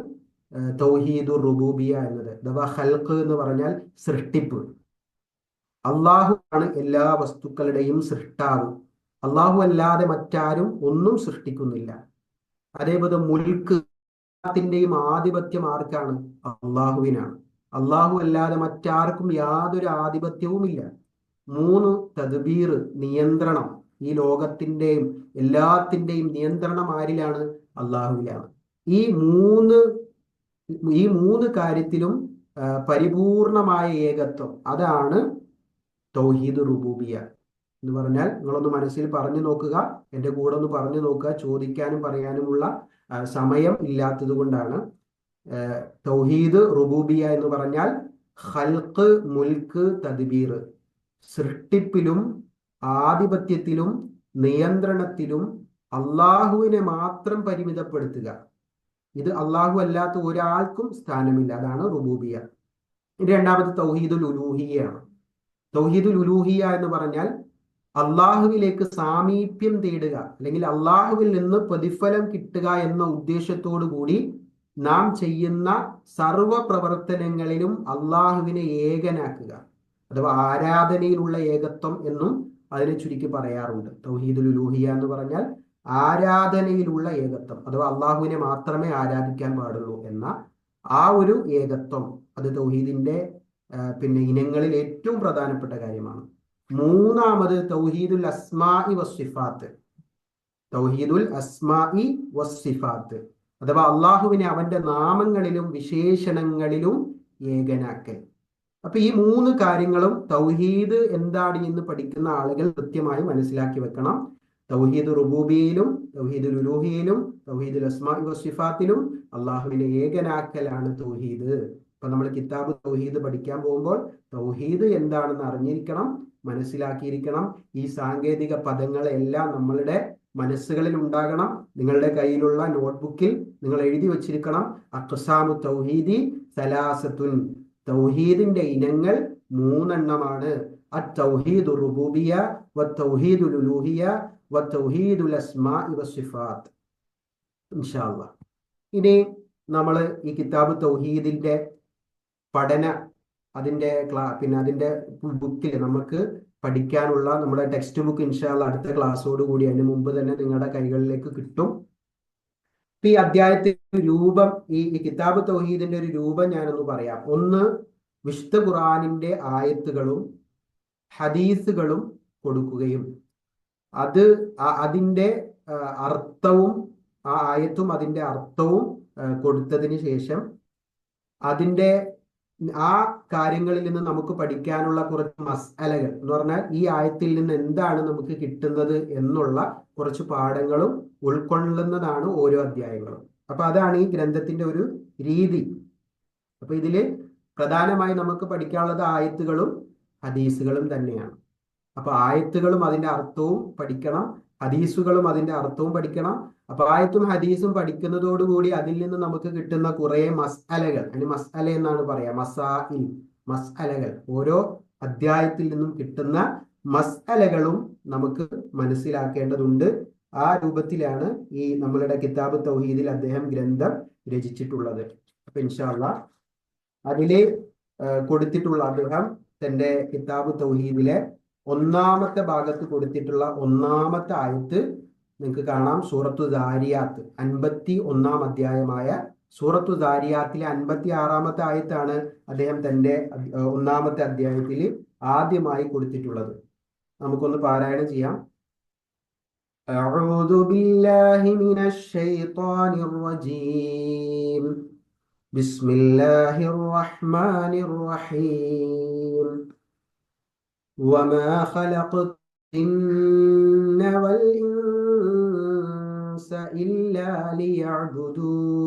തൗഹീദു റുബൂബിയ എന്നത്. അഥവാ ഖൽഖ് എന്ന് പറഞ്ഞാൽ സൃഷ്ടിപ്പ്. അള്ളാഹു ആണ് എല്ലാ വസ്തുക്കളുടെയും സൃഷ്ടാവ്. അള്ളാഹു അല്ലാതെ മറ്റാരും ഒന്നും സൃഷ്ടിക്കുന്നില്ല. അതേപോലെ മുൽക്ക്, ത്തിന്റെയും ആധിപത്യം ആർക്കാണ്? അള്ളാഹുവിനാണ്. അള്ളാഹു അല്ലാതെ മറ്റാർക്കും യാതൊരു ആധിപത്യവുമില്ല. 3 തദ്ബീർ, നിയന്ത്രണം. ഈ ലോകത്തിന്റെയും എല്ലാത്തിന്റെയും നിയന്ത്രണം ആരിലാണ്? അള്ളാഹുവിലാണ്. ഈ മൂന്ന് കാര്യത്തിലും പരിപൂർണമായ ഏകത്വം, അതാണ് തൗഹീദ് റുബൂബിയ എന്ന് പറഞ്ഞാൽ. നിങ്ങളൊന്ന് മനസ്സിൽ പറഞ്ഞു നോക്കുക, എൻ്റെ കൂടെ ഒന്ന് പറഞ്ഞു നോക്കുക. ചോദിക്കാനും പറയാനുമുള്ള സമയം ഇല്ലാത്തത് കൊണ്ടാണ്. തൗഹീദ് റുബൂബിയ എന്ന് പറഞ്ഞാൽ ഖൽഖ്, മുൽക്ക്, തദ്ബീർ. സൃഷ്ടിപ്പിലും ആധിപത്യത്തിലും നിയന്ത്രണത്തിലും അള്ളാഹുവിനെ മാത്രം പരിമിതപ്പെടുത്തുക. ഇത് അള്ളാഹു അല്ലാത്ത ഒരാൾക്കും സ്ഥാനമില്ല. അതാണ് റുബൂബിയ. രണ്ടാമത് തൗഹീദുൽ ഉലൂഹിയയാണ്. തൗഹീദുൽ ഉലൂഹിയ എന്ന് പറഞ്ഞാൽ അള്ളാഹുവിലേക്ക് സാമീപ്യം തേടുക, അല്ലെങ്കിൽ അള്ളാഹുവിൽ നിന്ന് പ്രതിഫലം കിട്ടുക എന്ന ഉദ്ദേശത്തോടു കൂടി നാം ചെയ്യുന്ന സർവ പ്രവർത്തനങ്ങളിലും അള്ളാഹുവിനെ ഏകനാക്കുക. അഥവാ ആരാധനയിലുള്ള ഏകത്വം എന്നും അതിനെ ചുരുക്കി പറയാറുണ്ട്. തൗഹീദുൽ ഉലൂഹിയ എന്ന് പറഞ്ഞാൽ ആരാധനയിലുള്ള ഏകത്വം, അഥവാ അള്ളാഹുവിനെ മാത്രമേ ആരാധിക്കാൻ പാടുള്ളൂ എന്ന ആ ഒരു ഏകത്വം അത് തൗഹീദിന്റെ പിന്നെ ഇനങ്ങളിൽ ഏറ്റവും പ്രധാനപ്പെട്ട കാര്യമാണ്. മൂന്നാമത് തൗഹീദുൽ അസ്മാഇ വസ്സിഫാത്ത്. തൗഹീദുൽ അസ്മാഇ വസ്സിഫാത്ത് അഥവാ അള്ളാഹുവിനെ അവന്റെ നാമങ്ങളിലും വിശേഷണങ്ങളിലും ഏകനാക്കൽ. അപ്പൊ ഈ മൂന്ന് കാര്യങ്ങളും തൗഹീദ് എന്താണ് എന്ന് പഠിക്കുന്ന ആളുകൾ കൃത്യമായി മനസ്സിലാക്കി വെക്കണം. തൗഹീദ് റുബൂബിയയിലും തൗഹീദുൽ ഉലൂഹിയയിലും തൗഹീദുൽ അസ്മാഇ വസ്സിഫാത്തിലും അള്ളാഹുവിനെ ഏകനാക്കലാണ് തൗഹീദ്. അപ്പൊ നമ്മൾ കിതാബ് തൗഹീദ് പഠിക്കാൻ പോകുമ്പോൾ തൗഹീദ് എന്താണെന്ന് അറിഞ്ഞിരിക്കണം, മനസ്സിലാക്കിയിരിക്കണം. ഈ സാങ്കേതിക പദങ്ങളെല്ലാം നമ്മളുടെ മനസ്സുകളിൽ ഉണ്ടാകണം. നിങ്ങളുടെ കയ്യിലുള്ള നോട്ട്ബുക്കിൽ നിങ്ങൾ എഴുതി വച്ചിരിക്കണം. അഖ്സാമു തൗഹീദി സലാസത്തുൻ. തൗഹീദിന്റെ ഇനങ്ങൾ മൂന്നെണ്ണമാണ്. അത്തൗഹീദുർ റുബൂബിയ്യ വത്തൗഹീദുൽ ഉലൂഹിയ്യ വത്തൗഹീദുൽ അസ്മാഇ വസ്സിഫാത്ത്. ഇൻഷാ അല്ലാഹ്. ഇനി നമ്മൾ ഈ കിതാബ് തൗഹീദിന്റെ പഠന അതിന്റെ അതിന്റെ ബുക്കിൽ നമുക്ക് പഠിക്കാനുള്ള നമ്മുടെ ടെക്സ്റ്റ് ബുക്ക് ഇൻഷാ അല്ലാഹ് അടുത്ത ക്ലാസ്സോട് കൂടി അതിന് മുമ്പ് തന്നെ നിങ്ങളുടെ കൈകളിലേക്ക് കിട്ടും. ഈ അധ്യായത്തിന്റെ രൂപം, ഈ കിതാബ് തൗഹീദിന്റെ ഒരു രൂപം ഞാനൊന്ന് പറയാം. ഒന്ന്, വിശുദ്ധ ഖുർആനിന്റെ ആയത്തുകളും ഹദീസുകളും കൊടുക്കുകയും അതിന്റെ അർത്ഥവും ആ ആയത്തും അതിന്റെ അർത്ഥവും കൊടുത്തതിന് ശേഷം അതിന്റെ ആ കാര്യങ്ങളിൽ നിന്ന് നമുക്ക് പഠിക്കാനുള്ള കുറച്ച് മസ്അലകൾ എന്ന് പറഞ്ഞാൽ ഈ ആയത്തിൽ നിന്ന് എന്താണ് നമുക്ക് കിട്ടുന്നത് എന്നുള്ള കുറച്ച് പാഠങ്ങളും ഉൾക്കൊള്ളുന്നതാണ് ഓരോ അധ്യായങ്ങളും. അപ്പൊ അതാണ് ഈ ഗ്രന്ഥത്തിന്റെ ഒരു രീതി. അപ്പൊ ഇതില് പ്രധാനമായി നമുക്ക് പഠിക്കാനുള്ളത് ആയത്തുകളും ഹദീസുകളും തന്നെയാണ്. അപ്പൊ ആയത്തുകളും അതിന്റെ അർത്ഥവും പഠിക്കണം, ഹദീസുകളും അതിന്റെ അർത്ഥവും പഠിക്കണം. അപ്പൊ ആയത്തും ഹദീസും പഠിക്കുന്നതോടുകൂടി അതിൽ നിന്ന് നമുക്ക് കിട്ടുന്ന കുറെ മസ്അലകൾ, അതിന് മസ്അല എന്നാണ് പറയാ, മസാഇൽ, മസ്അലകൾ, ഓരോ അധ്യായത്തിൽ നിന്നും കിട്ടുന്ന മസ്അലകളും നമുക്ക് മനസ്സിലാക്കേണ്ടതുണ്ട്. ആ രൂപത്തിലാണ് ഈ നമ്മളുടെ കിതാബ് തൗഹീദിൽ അദ്ദേഹം ഗ്രന്ഥം രചിച്ചിട്ടുള്ളത്. അപ്പൊ ഇൻഷാ അല്ലാഹ് അതില് കൊടുത്തിട്ടുള്ള അദ്ദേഹം തന്റെ കിതാബ് തൗഹീദിലെ ഒന്നാമത്തെ ഭാഗത്ത് കൊടുത്തിട്ടുള്ള ഒന്നാമത്തെ ആയത്ത് നിങ്ങൾക്ക് കാണാം. സൂറത്തു ദാരിയാത്ത്, 51 അധ്യായമായ സൂറത്തു ദാരിയാത്തിലെ 56 ആയത്താണ് അദ്ദേഹം തന്റെ ഒന്നാമത്തെ അധ്യായത്തിൽ ആദ്യമായി കൊടുത്തിട്ടുള്ളത്. നമുക്കൊന്ന് പാരായണം ചെയ്യാം. അഊദു ബില്ലാഹി മിനശ് ശൈത്വാനിർ റജീം. ബിസ്മില്ലാഹിർ റഹ്മാനിർ റഹീം. വമാ ഖലഖ്തു الجن والإنس إلا ليعبدون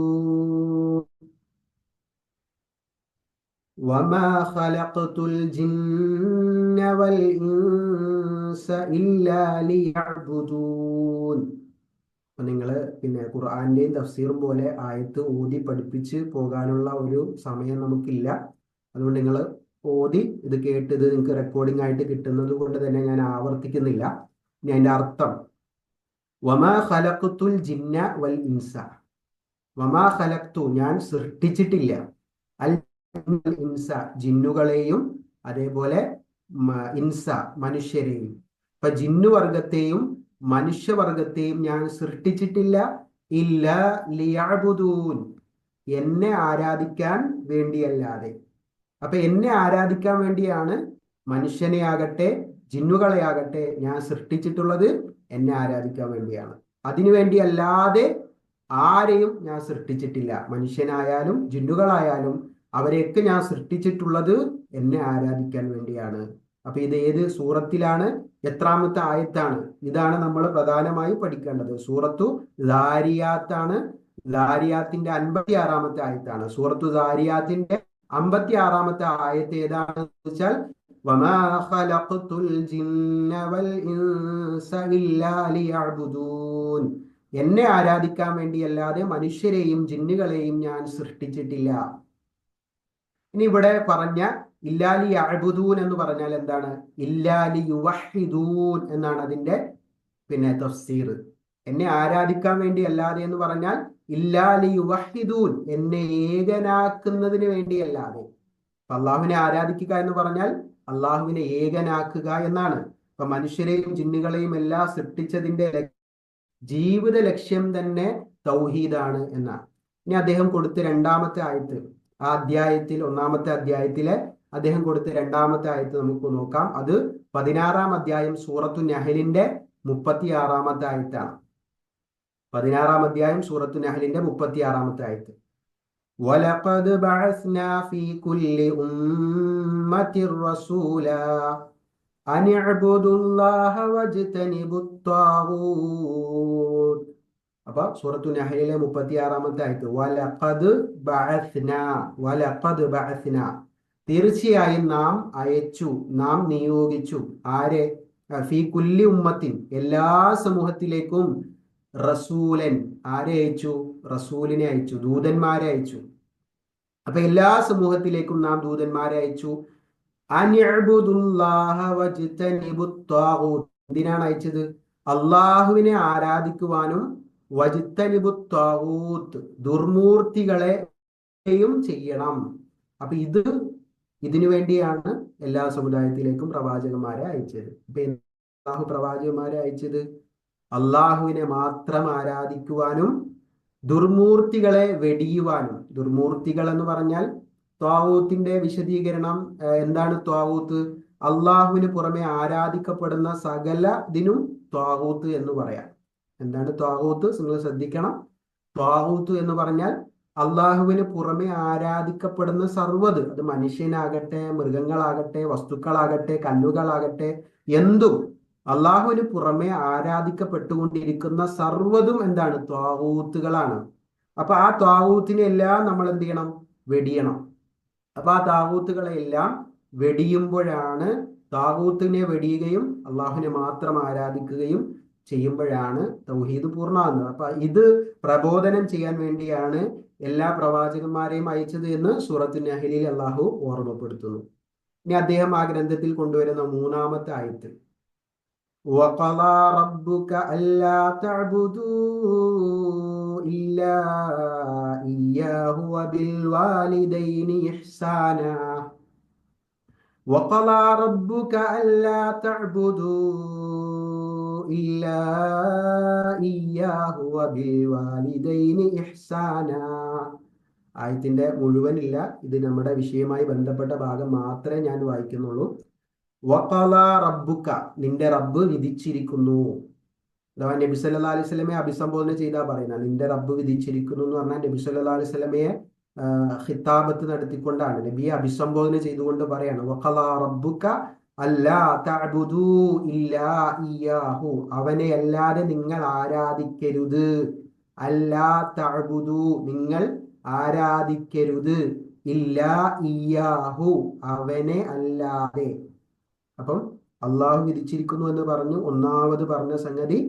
وما خلقت الجن والإنس إلا ليعبدون. നിങ്ങൾ ഖുർആന്റെയും തഫ്സീറും പോലെ ആയത്ത് ഓതി പഠിപ്പിച്ച് പോകാനുള്ള ഒരു സമയം നമുക്കില്ല. അതുകൊണ്ട് നിങ്ങൾ ഓതി ഇത് കേട്ട് ഇത് നിങ്ങൾക്ക് റെക്കോർഡിംഗ് ആയിട്ട് കിട്ടുന്നത് കൊണ്ട് തന്നെ ഞാൻ ആവർത്തിക്കുന്നില്ല. ഇനി അതിന്റെ അർത്ഥം, വമാ ഖലഖ്തുൽ ജിന്ന വൽ ഇൻസ. വമാ ഖലഖ്തു, ഞാൻ സൃഷ്ടിച്ചിട്ടില്ല, അൽ ഇൻസ, ജിന്നുകളെയും അതേപോലെ ഇൻസ, മനുഷ്യരെയും. ഇപ്പൊ ജിന്നുവർഗത്തെയും മനുഷ്യവർഗത്തെയും ഞാൻ സൃഷ്ടിച്ചിട്ടില്ല, ഇല്ല ലിയഅ്ബുദൂൻ, എന്നെ ആരാധിക്കാൻ വേണ്ടിയല്ലാതെ. അപ്പൊ എന്നെ ആരാധിക്കാൻ വേണ്ടിയാണ് മനുഷ്യനെ ആകട്ടെ ജിന്നുകളെ ആകട്ടെ ഞാൻ സൃഷ്ടിച്ചിട്ടുള്ളത്, എന്നെ ആരാധിക്കാൻ വേണ്ടിയാണ്. അതിനുവേണ്ടി അല്ലാതെ ആരെയും ഞാൻ സൃഷ്ടിച്ചിട്ടില്ല. മനുഷ്യനായാലും ജിന്നുകളായാലും അവരെയൊക്കെ ഞാൻ സൃഷ്ടിച്ചിട്ടുള്ളത് എന്നെ ആരാധിക്കാൻ വേണ്ടിയാണ്. അപ്പൊ ഇത് ഏത് സൂറത്തിലാണ്, എത്രാമത്തെ ആയത്താണ്? ഇതാണ് നമ്മൾ പ്രധാനമായി പഠിക്കേണ്ടത്. സൂറത്തു ദാരിയാത്താണ്. ദാരിയാത്തിന്റെ 56 ആയത്താണ്. സൂറത്തു ദാരിയാത്തിന്റെ 56 ആയത്ത് ഏതാണെന്ന് വെച്ചാൽ വമാ ഖലഖ്തുൽ ജിന്ന വൽ ഇൻസ ഇല്ലാ ലിയഅ്ബുദൂൻ, എന്നെ ആരാധിക്കാൻ വേണ്ടിയല്ലാതെ മനുഷ്യരെയും ജിന്നുകളെയും ഞാൻ സൃഷ്ടിച്ചിട്ടില്ല. ഇനി ഇവിടെ പറഞ്ഞ ഇല്ലാ ലിയഅ്ബുദൂൻ എന്ന് പറഞ്ഞാൽ എന്താണ്? ഇല്ലാ ലിയുവഹിദൂൻ എന്നാണ് അതിന്റെ തഫ്സീർ. എന്നെ ആരാധിക്കാൻ വേണ്ടി അല്ലാതെ എന്ന് പറഞ്ഞാൽ ഇല്ലാ ലിയുവഹിദൂൻ, എന്നെ ഏകനാക്കുന്നതിന് വേണ്ടിയല്ലാതെ. അള്ളാഹുവിനെ ആരാധിക്കുക എന്ന് പറഞ്ഞാൽ അള്ളാഹുവിനെ ഏകനാക്കുക എന്നാണ്. ഇപ്പൊ മനുഷ്യരെയും ജിന്നുകളെയും എല്ലാം സൃഷ്ടിച്ചതിന്റെ ജീവിത ലക്ഷ്യം തന്നെ തൗഹീദാണ് എന്നാണ്. ഇനി അദ്ദേഹം കൊടുത്ത രണ്ടാമത്തെ ആയത്ത്, ആ അധ്യായത്തിൽ ഒന്നാമത്തെ അധ്യായത്തിലെ അദ്ദേഹം കൊടുത്ത രണ്ടാമത്തെ ആയത്ത് നമുക്ക് നോക്കാം. അത് 16-ാം അധ്യായം സൂറത്തു നഹലിന്റെ 36-ാമത്തെ ആയത്താണ്. 16-ാം അധ്യായം സൂറത്തു നഹലിന്റെ 36-ാമത്തെ ആയത്ത്. وَلَقَدْ بَعَثْنَا فِي كُلِّ أُمَّةٍ رَسُولًا أَنِ اعْبُدُوا اللَّهَ وَاجْتَنِبُوا الطَّاغُوتَ. അപ്പൊ സൂറത്തു നഹലിലെ 36-ാമത്തെ ആയത്ത് വലഖദ് ബഅസ്ന, തീർച്ചയായും നാം അയച്ചു, നാം നിയോഗിച്ചു. ആരെ? ഫീ കുല്ലി ഉമ്മത്തിൻ, എല്ലാ സമൂഹത്തിലേക്കും റസൂലൻ. ആരെ അയച്ചു? റസൂലിനെ അയച്ചു, ദൂതന്മാരെ അയച്ചു. അപ്പൊ എല്ലാ സമൂഹത്തിലേക്കും നാം ദൂതന്മാരെ അയച്ചു. എന്തിനാണ് അയച്ചത്? അള്ളാഹുവിനെ ആരാധിക്കുവാനും വജ്തനിബുത്താവൂത്ത്, ദുർമൂർത്തികളെയും ചെയ്യണം. അപ്പൊ ഇതിനു വേണ്ടിയാണ് എല്ലാ സമുദായത്തിലേക്കും പ്രവാചകന്മാരെ അയച്ചത്. ഇപ്പൊ അള്ളാഹു പ്രവാചകന്മാരെ അയച്ചത് അള്ളാഹുവിനെ മാത്രം ആരാധിക്കുവാനും ദുർമൂർത്തികളെ വെടിയുവാനും. ദുർമൂർത്തികൾ എന്ന് പറഞ്ഞാൽ ത്വാവൂത്തിന്റെ വിശദീകരണം എന്താണ്? ത്വാവൂത്ത് അള്ളാഹുവിന് പുറമെ ആരാധിക്കപ്പെടുന്ന സകലതിനും ത്വാവൂത്ത് എന്ന് പറയാം. എന്താണ് ത്വാവൂത്ത്? നിങ്ങൾ ശ്രദ്ധിക്കണം. ത്വാവൂത്ത് എന്ന് പറഞ്ഞാൽ അള്ളാഹുവിന് പുറമെ ആരാധിക്കപ്പെടുന്ന സർവ്വത്, അത് മനുഷ്യനാകട്ടെ, മൃഗങ്ങളാകട്ടെ, വസ്തുക്കളാകട്ടെ, കല്ലുകളാകട്ടെ, എന്തും അള്ളാഹുവിന് പുറമെ ആരാധിക്കപ്പെട്ടുകൊണ്ടിരിക്കുന്ന സർവ്വതും എന്താണ്? ത്വാവൂത്തുകളാണ്. അപ്പൊ ആ ത്വാവൂത്തിനെ എല്ലാം നമ്മൾ എന്ത് ചെയ്യണം? വെടിയണം. അപ്പൊ ആ താവൂത്തുകളെ എല്ലാം വെടിയുമ്പോഴാണ്, താവൂത്തിനെ വെടിയുകയും അള്ളാഹുവിനെ മാത്രം ആരാധിക്കുകയും ചെയ്യുമ്പോഴാണ് തൗഹീദ് പൂർണ്ണമാകുന്നത്. അപ്പൊ ഇത് പ്രബോധനം ചെയ്യാൻ വേണ്ടിയാണ് എല്ലാ പ്രവാചകന്മാരെയും അയച്ചത് എന്ന് സൂറത്തു നഹലിൽ അള്ളാഹു ഓർമ്മപ്പെടുത്തുന്നു. ഇനി അദ്ദേഹം ആ ഗ്രന്ഥത്തിൽ കൊണ്ടുവരുന്ന മൂന്നാമത്തെ ആയത്ത്, وَقَضَى رَبُّكَ أَلَّا تَعْبُدُوا إِلَّا إِيَّاهُ وَبِالْوَالِدَيْنِ إِحْسَانًا وَقَضَى رَبُّكَ أَلَّا تَعْبُدُوا إِلَّا إِيَّاهُ وَبِالْوَالِدَيْنِ إِحْسَانًا. ആയത്തിന്റെ മുഴുവനില്ല, ഇത് നമ്മുടെ വിഷയവുമായി ബന്ധപ്പെട്ട ഭാഗം മാത്രമേ ഞാൻ വായിക്കുന്നുള്ളൂ. വഖളാ റബ്ബുക, നിന്റെ റബ്ബ് വിധിച്ചിരിക്കുന്നു. അഥവാ നബി സല്ലല്ലാഹു അലൈഹി വസല്ലമയെ അഭിസംബോധന ചെയ്താ പറയുന്നത്. നിന്റെ റബ്ബ് വിധിച്ചിരിക്കുന്നു എന്ന് പറഞ്ഞാൽ നബി സല്ലല്ലാഹു അലൈഹി വസല്ലമയെ ഖിതാബത്ത് നടത്തിക്കൊണ്ടാണ്, നബിയെ അഭിസംബോധന ചെയ്തുകൊണ്ട് പറയാണ്. വഖളാ റബ്ബുക അല്ലാ തഅബുദൂ ഇല്ലാ ഇയ്യാഹു, അവനെ അല്ലാതെ നിങ്ങൾ ആരാധിക്കരുത്. അല്ലാ തഅബുദൂ, നിങ്ങൾ ആരാധിക്കരുത്. ഇല്ലാ ഇയ്യാഹു, അവനെ അല്ലാതെ. അപ്പം അള്ളാഹു വിധിച്ചിരിക്കുന്നു എന്ന് പറഞ്ഞു. ഒന്നാമത് പറഞ്ഞ സംഗതി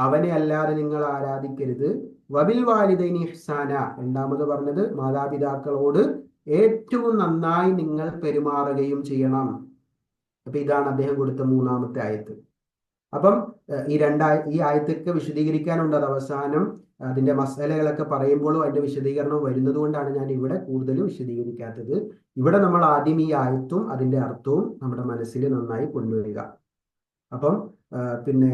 അവനെ അല്ലാതെ നിങ്ങൾ ആരാധിക്കരുത്. വബിൽ വാലിദൈനി ഇഹ്സാന, രണ്ടാമത് പറഞ്ഞത് മാതാപിതാക്കളോട് ഏറ്റവും നന്നായി നിങ്ങൾ പെരുമാറുകയും ചെയ്യണം. അപ്പൊ ഇതാണ് അദ്ദേഹം കൊടുത്ത മൂന്നാമത്തെ ആയത്ത്. അപ്പം ഈ ആയത്തൊക്കെ വിശദീകരിക്കാനുണ്ട്. അത് അവസാനം അതിന്റെ മസാലകളൊക്കെ പറയുമ്പോഴും അതിന്റെ വിശദീകരണം വരുന്നത് കൊണ്ടാണ് ഞാൻ ഇവിടെ കൂടുതൽ വിശദീകരിക്കാത്തത്. ഇവിടെ നമ്മൾ ആദ്യം ഈ ആയത്തും അതിന്റെ അർത്ഥവും നമ്മുടെ മനസ്സിൽ നന്നായി കൊണ്ടുവരിക. അപ്പം പിന്നെ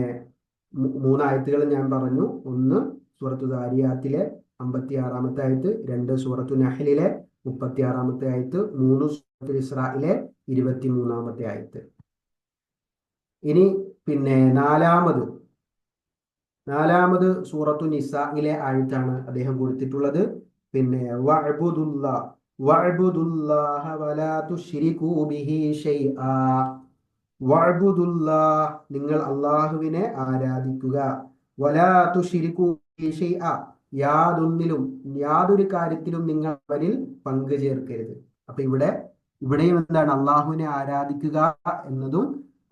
മൂന്നായത്തുകൾ ഞാൻ പറഞ്ഞു. ഒന്ന് സൂറത്തു ദാരിയാത്തിലെ 56-ാമത്തെ ആയത്ത്, 2 സൂറത്തു നഹലിലെ 36-ാമത്തെ ആയത്ത്, 3 സൂറത്തു ഇസ്രായിലെ 23-ാമത്തെ ആയത്ത്. ഇനി പിന്നെ നാലാമത് സൂറത്തു നിസായിലെ ആയത്താണ് അദ്ദേഹം കൊടുത്തിട്ടുള്ളത്. പിന്നെ വഅ്ബുദുല്ലാഹ വലാ തുശ്രികൂ ബിഹി ശൈആ. വഅ്ബുദുല്ലാഹ്, നിങ്ങൾ അല്ലാഹുവിനെ ആരാധിക്കുക. വലാ തുശ്രികൂ ബിഹി ശൈആ, യാതൊരു കാര്യത്തിലും നിങ്ങൾ അവനിൽ പങ്കു ചേർക്കരുത്. അപ്പൊ ഇവിടെയും എന്താണ്? അള്ളാഹുവിനെ ആരാധിക്കുക എന്നതും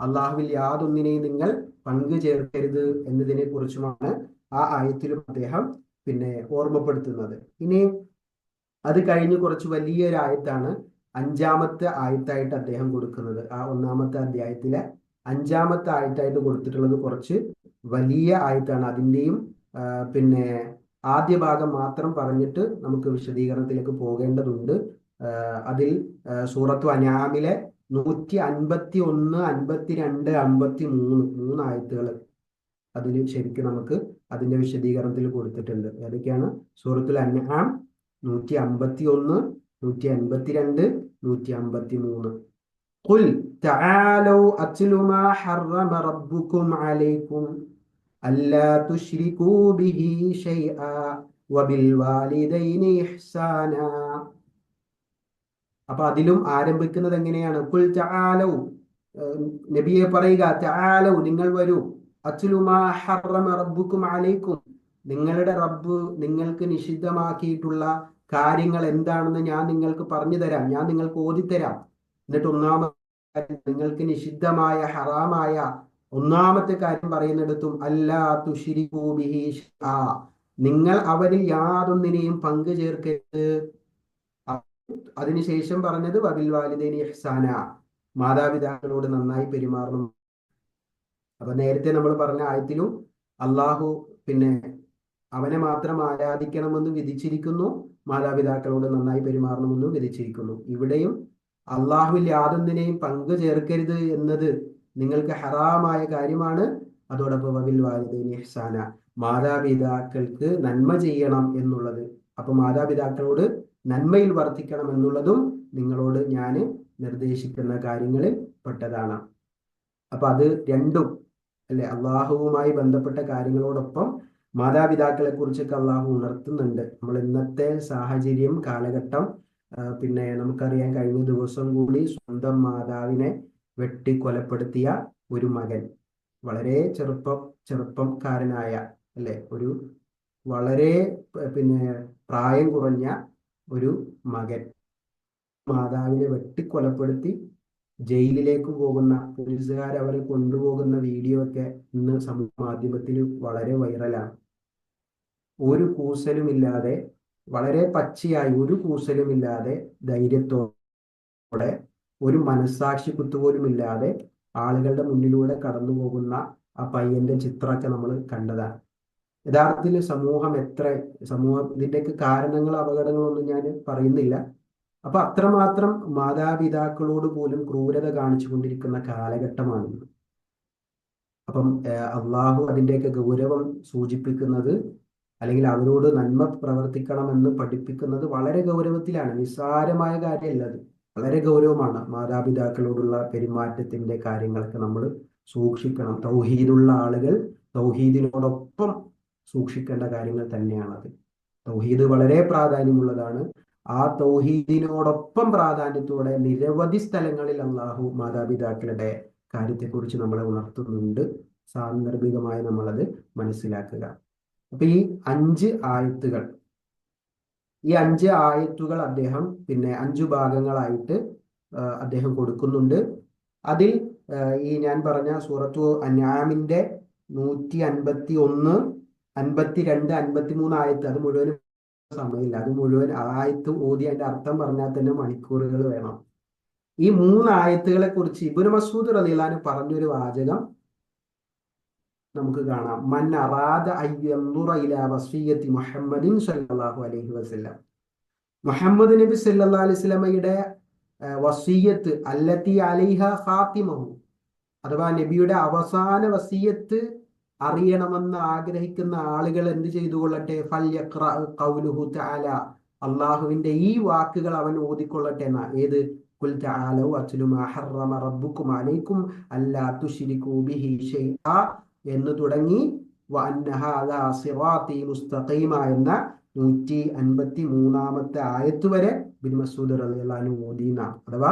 അള്ളാഹുവിൽ യാതൊന്നിനെയും നിങ്ങൾ പങ്കു ചേർക്കരുത് എന്നതിനെ കുറിച്ചുമാണ് ആ ആയത്തിലും അദ്ദേഹം പിന്നെ ഓർമ്മപ്പെടുത്തുന്നത്. ഇനി അത് കഴിഞ്ഞ് കുറച്ച് വലിയൊരു ആയത്താണ് 5-ാമത്തെ ആയത്തായിട്ട് അദ്ദേഹം കൊടുക്കുന്നത്. ആ 1-ാമത്തെ അധ്യായത്തിലെ 5-ാമത്തെ ആയത്തായിട്ട് കൊടുത്തിട്ടുള്ളത് കുറച്ച് വലിയ ആയത്താണ്. അതിൻ്റെയും പിന്നെ ആദ്യ ഭാഗം മാത്രം പറഞ്ഞിട്ട് നമുക്ക് വിശദീകരണത്തിലേക്ക് പോകേണ്ടതുണ്ട്. അതിൽ സൂറത്തു അൻആമിലെ 151, 52, 53 ആയത്തുകൾ അതിൽ ശരിക്കും നമുക്ക് അതിന്റെ വിശദീകരണത്തിൽ കൊടുത്തിട്ടുണ്ട്. ഏതൊക്കെയാണ്? സൂറത്തുൽ അൻആം 151, 152, 153. ഖുൽ തആലൗ അത്ലു മാ ഹറമ റബ്ബുക്കും അലൈക്കും അല്ലാ തുശ്രികൂ ബിഹി ശൈആ വബിൽ വാലിദൈനി ഇഹ്സാനാ. അപ്പൊ അതിലും ആരംഭിക്കുന്നത് എങ്ങനെയാണ്? ഖുൽ തആലൗ, നബിയെ പറയുക, തആലൗ നിങ്ങൾ വരൂ, അത്ലു മാ ഹറമ റബ്ബുക്കും അലൈക്കും നിങ്ങളുടെ റബ്ബ് നിങ്ങൾക്ക് നിഷിദ്ധമാക്കിയിട്ടുള്ള കാര്യങ്ങൾ എന്താണെന്ന് ഞാൻ നിങ്ങൾക്ക് പറഞ്ഞു തരാം, ഞാൻ നിങ്ങൾക്ക് ഓതിത്തരാം. എന്നിട്ട് ഒന്നാമത്തെ നിങ്ങൾക്ക് നിഷിദ്ധമായ ഹറാമായ ഒന്നാമത്തെ കാര്യം പറയുന്നിടത്തും അല്ലാ തുശ്രികൂ ബിഹി ശൈആ, നിങ്ങൾ അവരിൽ യാതൊന്നിനെയും പങ്കു ചേർക്കരുത്. അതിനുശേഷം പറഞ്ഞത് വബിൽ വാലിദൈനി ഇഹ്സാന, മാതാപിതാക്കളോട് നന്നായി പെരുമാറണം. അപ്പൊ നേരത്തെ നമ്മൾ പറഞ്ഞ ആയത്തിലും അള്ളാഹു പിന്നെ അവനെ മാത്രം ആരാധിക്കണമെന്ന് വിധിച്ചിരിക്കുന്നു, മാതാപിതാക്കളോട് നന്നായി പെരുമാറണമെന്നും വിധിച്ചിരിക്കുന്നു. ഇവിടെയും അള്ളാഹുവിൽ യാതൊന്നിനെയും പങ്കു ചേർക്കരുത് എന്നത് നിങ്ങൾക്ക് ഹറാമായ കാര്യമാണ്. അതോടൊപ്പം വബിൽ വാലിദൈനി ഇഹ്സാന, മാതാപിതാക്കൾക്ക് നന്മ ചെയ്യണം എന്നുള്ളത്. അപ്പൊ മാതാപിതാക്കളോട് നന്മയിൽ വർദ്ധിക്കണം എന്നുള്ളതും നിങ്ങളോട് ഞാൻ നിർദ്ദേശിക്കുന്ന കാര്യങ്ങളിൽ പെട്ടതാണ്. അപ്പൊ അത് രണ്ടും അല്ലെ, അള്ളാഹുവുമായി ബന്ധപ്പെട്ട കാര്യങ്ങളോടൊപ്പം മാതാപിതാക്കളെ കുറിച്ചൊക്കെ അള്ളാഹു ഉണർത്തുന്നുണ്ട്. നമ്മൾ ഇന്നത്തെ സാഹചര്യം, കാലഘട്ടം, പിന്നെ നമുക്കറിയാൻ കഴിഞ്ഞ ദിവസം കൂടി സ്വന്തം മാതാവിനെ വെട്ടി കൊലപ്പെടുത്തിയ ഒരു മകൻ, വളരെ ചെറുപ്പക്കാരനായ അല്ലെ, ഒരു വളരെ പിന്നെ പ്രായം കുറഞ്ഞ ഒരു മകൻ മാതാവിനെ വെട്ടിക്കൊലപ്പെടുത്തി ജയിലിലേക്ക് പോകുന്ന, പോലീസുകാർ അവരെ കൊണ്ടുപോകുന്ന വീഡിയോ ഒക്കെ ഇന്ന് സമൂഹ മാധ്യമത്തിൽ വളരെ വൈറലാണ്. ഒരു കൂസലുമില്ലാതെ, വളരെ പച്ചയായി ഒരു കൂസലുമില്ലാതെ, ധൈര്യത്തോടെ, ഒരു മനസ്സാക്ഷി കുത്തുപോലുമില്ലാതെ ആളുകളുടെ മുന്നിലൂടെ കടന്നു പോകുന്ന ആ പയ്യന്റെ ചിത്രമൊക്കെ നമ്മൾ കണ്ടതാണ്. യഥാർത്ഥത്തിൽ സമൂഹത്തിന്റെയൊക്കെ കാരണങ്ങൾ, അപകടങ്ങളൊന്നും ഞാൻ പറയുന്നില്ല. അപ്പൊ അത്രമാത്രം മാതാപിതാക്കളോട് പോലും ക്രൂരത കാണിച്ചു കൊണ്ടിരിക്കുന്ന കാലഘട്ടമാണ്. അപ്പം അള്ളാഹു അതിൻ്റെയൊക്കെ ഗൗരവം സൂചിപ്പിക്കുന്നത്, അല്ലെങ്കിൽ അവരോട് നന്മ പ്രവർത്തിക്കണമെന്ന് പഠിപ്പിക്കുന്നത് വളരെ ഗൗരവത്തിലാണ്. നിസ്സാരമായ കാര്യമല്ല അത്, വളരെ ഗൗരവമാണ്. മാതാപിതാക്കളോടുള്ള പെരുമാറ്റത്തിന്റെ കാര്യങ്ങളൊക്കെ നമ്മൾ സൂക്ഷിക്കണം. തൗഹീദുള്ള ആളുകൾ തൗഹീദിനോടൊപ്പം സൂക്ഷിക്കേണ്ട കാര്യങ്ങൾ തന്നെയാണത്. തൗഹീദ് വളരെ പ്രാധാന്യമുള്ളതാണ്. ആ തൗഹീദിനോടൊപ്പം പ്രാധാന്യത്തോടെ നിരവധി സ്ഥലങ്ങളിൽ അള്ളാഹു മാതാപിതാക്കളുടെ കാര്യത്തെക്കുറിച്ച് നമ്മളെ ഉണർത്തുന്നുണ്ട്. സാന്ദർഭികമായി നമ്മളത് മനസ്സിലാക്കുക. അപ്പൊ ഈ 5 ആയത്തുകൾ, ഈ 5 ആയത്തുകൾ അദ്ദേഹം പിന്നെ 5 ഭാഗങ്ങളായിട്ട് അദ്ദേഹം കൊടുക്കുന്നുണ്ട്. അതിൽ ഈ ഞാൻ പറഞ്ഞ സൂറത്തു അൻആമിന്റെ 151, 52, 53 ആയത്ത്, അത് മുഴുവനും സമയമില്ല. അത് മുഴുവൻ ആയത്ത് ഓതി അതിന്റെ അർത്ഥം പറഞ്ഞാൽ തന്നെ മണിക്കൂറുകൾ വേണം. ഈ 3 ആയത്തുകളെ കുറിച്ച് ഇബ്നു മസ്ഊദ് റളിയല്ലാഹു അൻഹു പറഞ്ഞൊരു വാചകം നമുക്ക് കാണാം. മൻ അറാദ അയ്യൻദുറ ഇലാ വസിയ്യത്തി മുഹമ്മദിൻ സല്ലല്ലാഹു അലൈഹി വസല്ലം, മുഹമ്മദ് നബി സല്ലല്ലാഹു അലൈഹി വസല്ലമയുടെ വസിയ്യത്ത്, അല്ലത്തി അലൈഹ ഖാതിമഹു, അഥവാ നബിയുടെ അവസാന വസിയ്യത്ത് അറിയണമെന്ന് ആഗ്രഹിക്കുന്ന ആളുകൾ എന്ത് ചെയ്തുകൊള്ളട്ടെ? ഫൽയഖ്റ ഖൗലുഹു തആല, അള്ളാഹുവിന്റെ ഈ വാക്കുകൾ അവൻ ഓതിക്കൊള്ളട്ടെ എന്നാ. ഏത്? ഖുൽ തആലൗ അത്ലു മാ ഹറമ റബ്ബുക്കും അലൈക്കും അല്ലാ തുശ്രികൂ ബിഹി ശൈആ എന്ന് തുടങ്ങി വഅന്ന ഹാദാ സിറാത്തി മുസ്തഖീമ എന്ന 153 ആയത്ത് വരെ ഇബ്നു മസ്ഊദ് റളിയല്ലാഹു അൻഹു ഓതിന. അഥവാ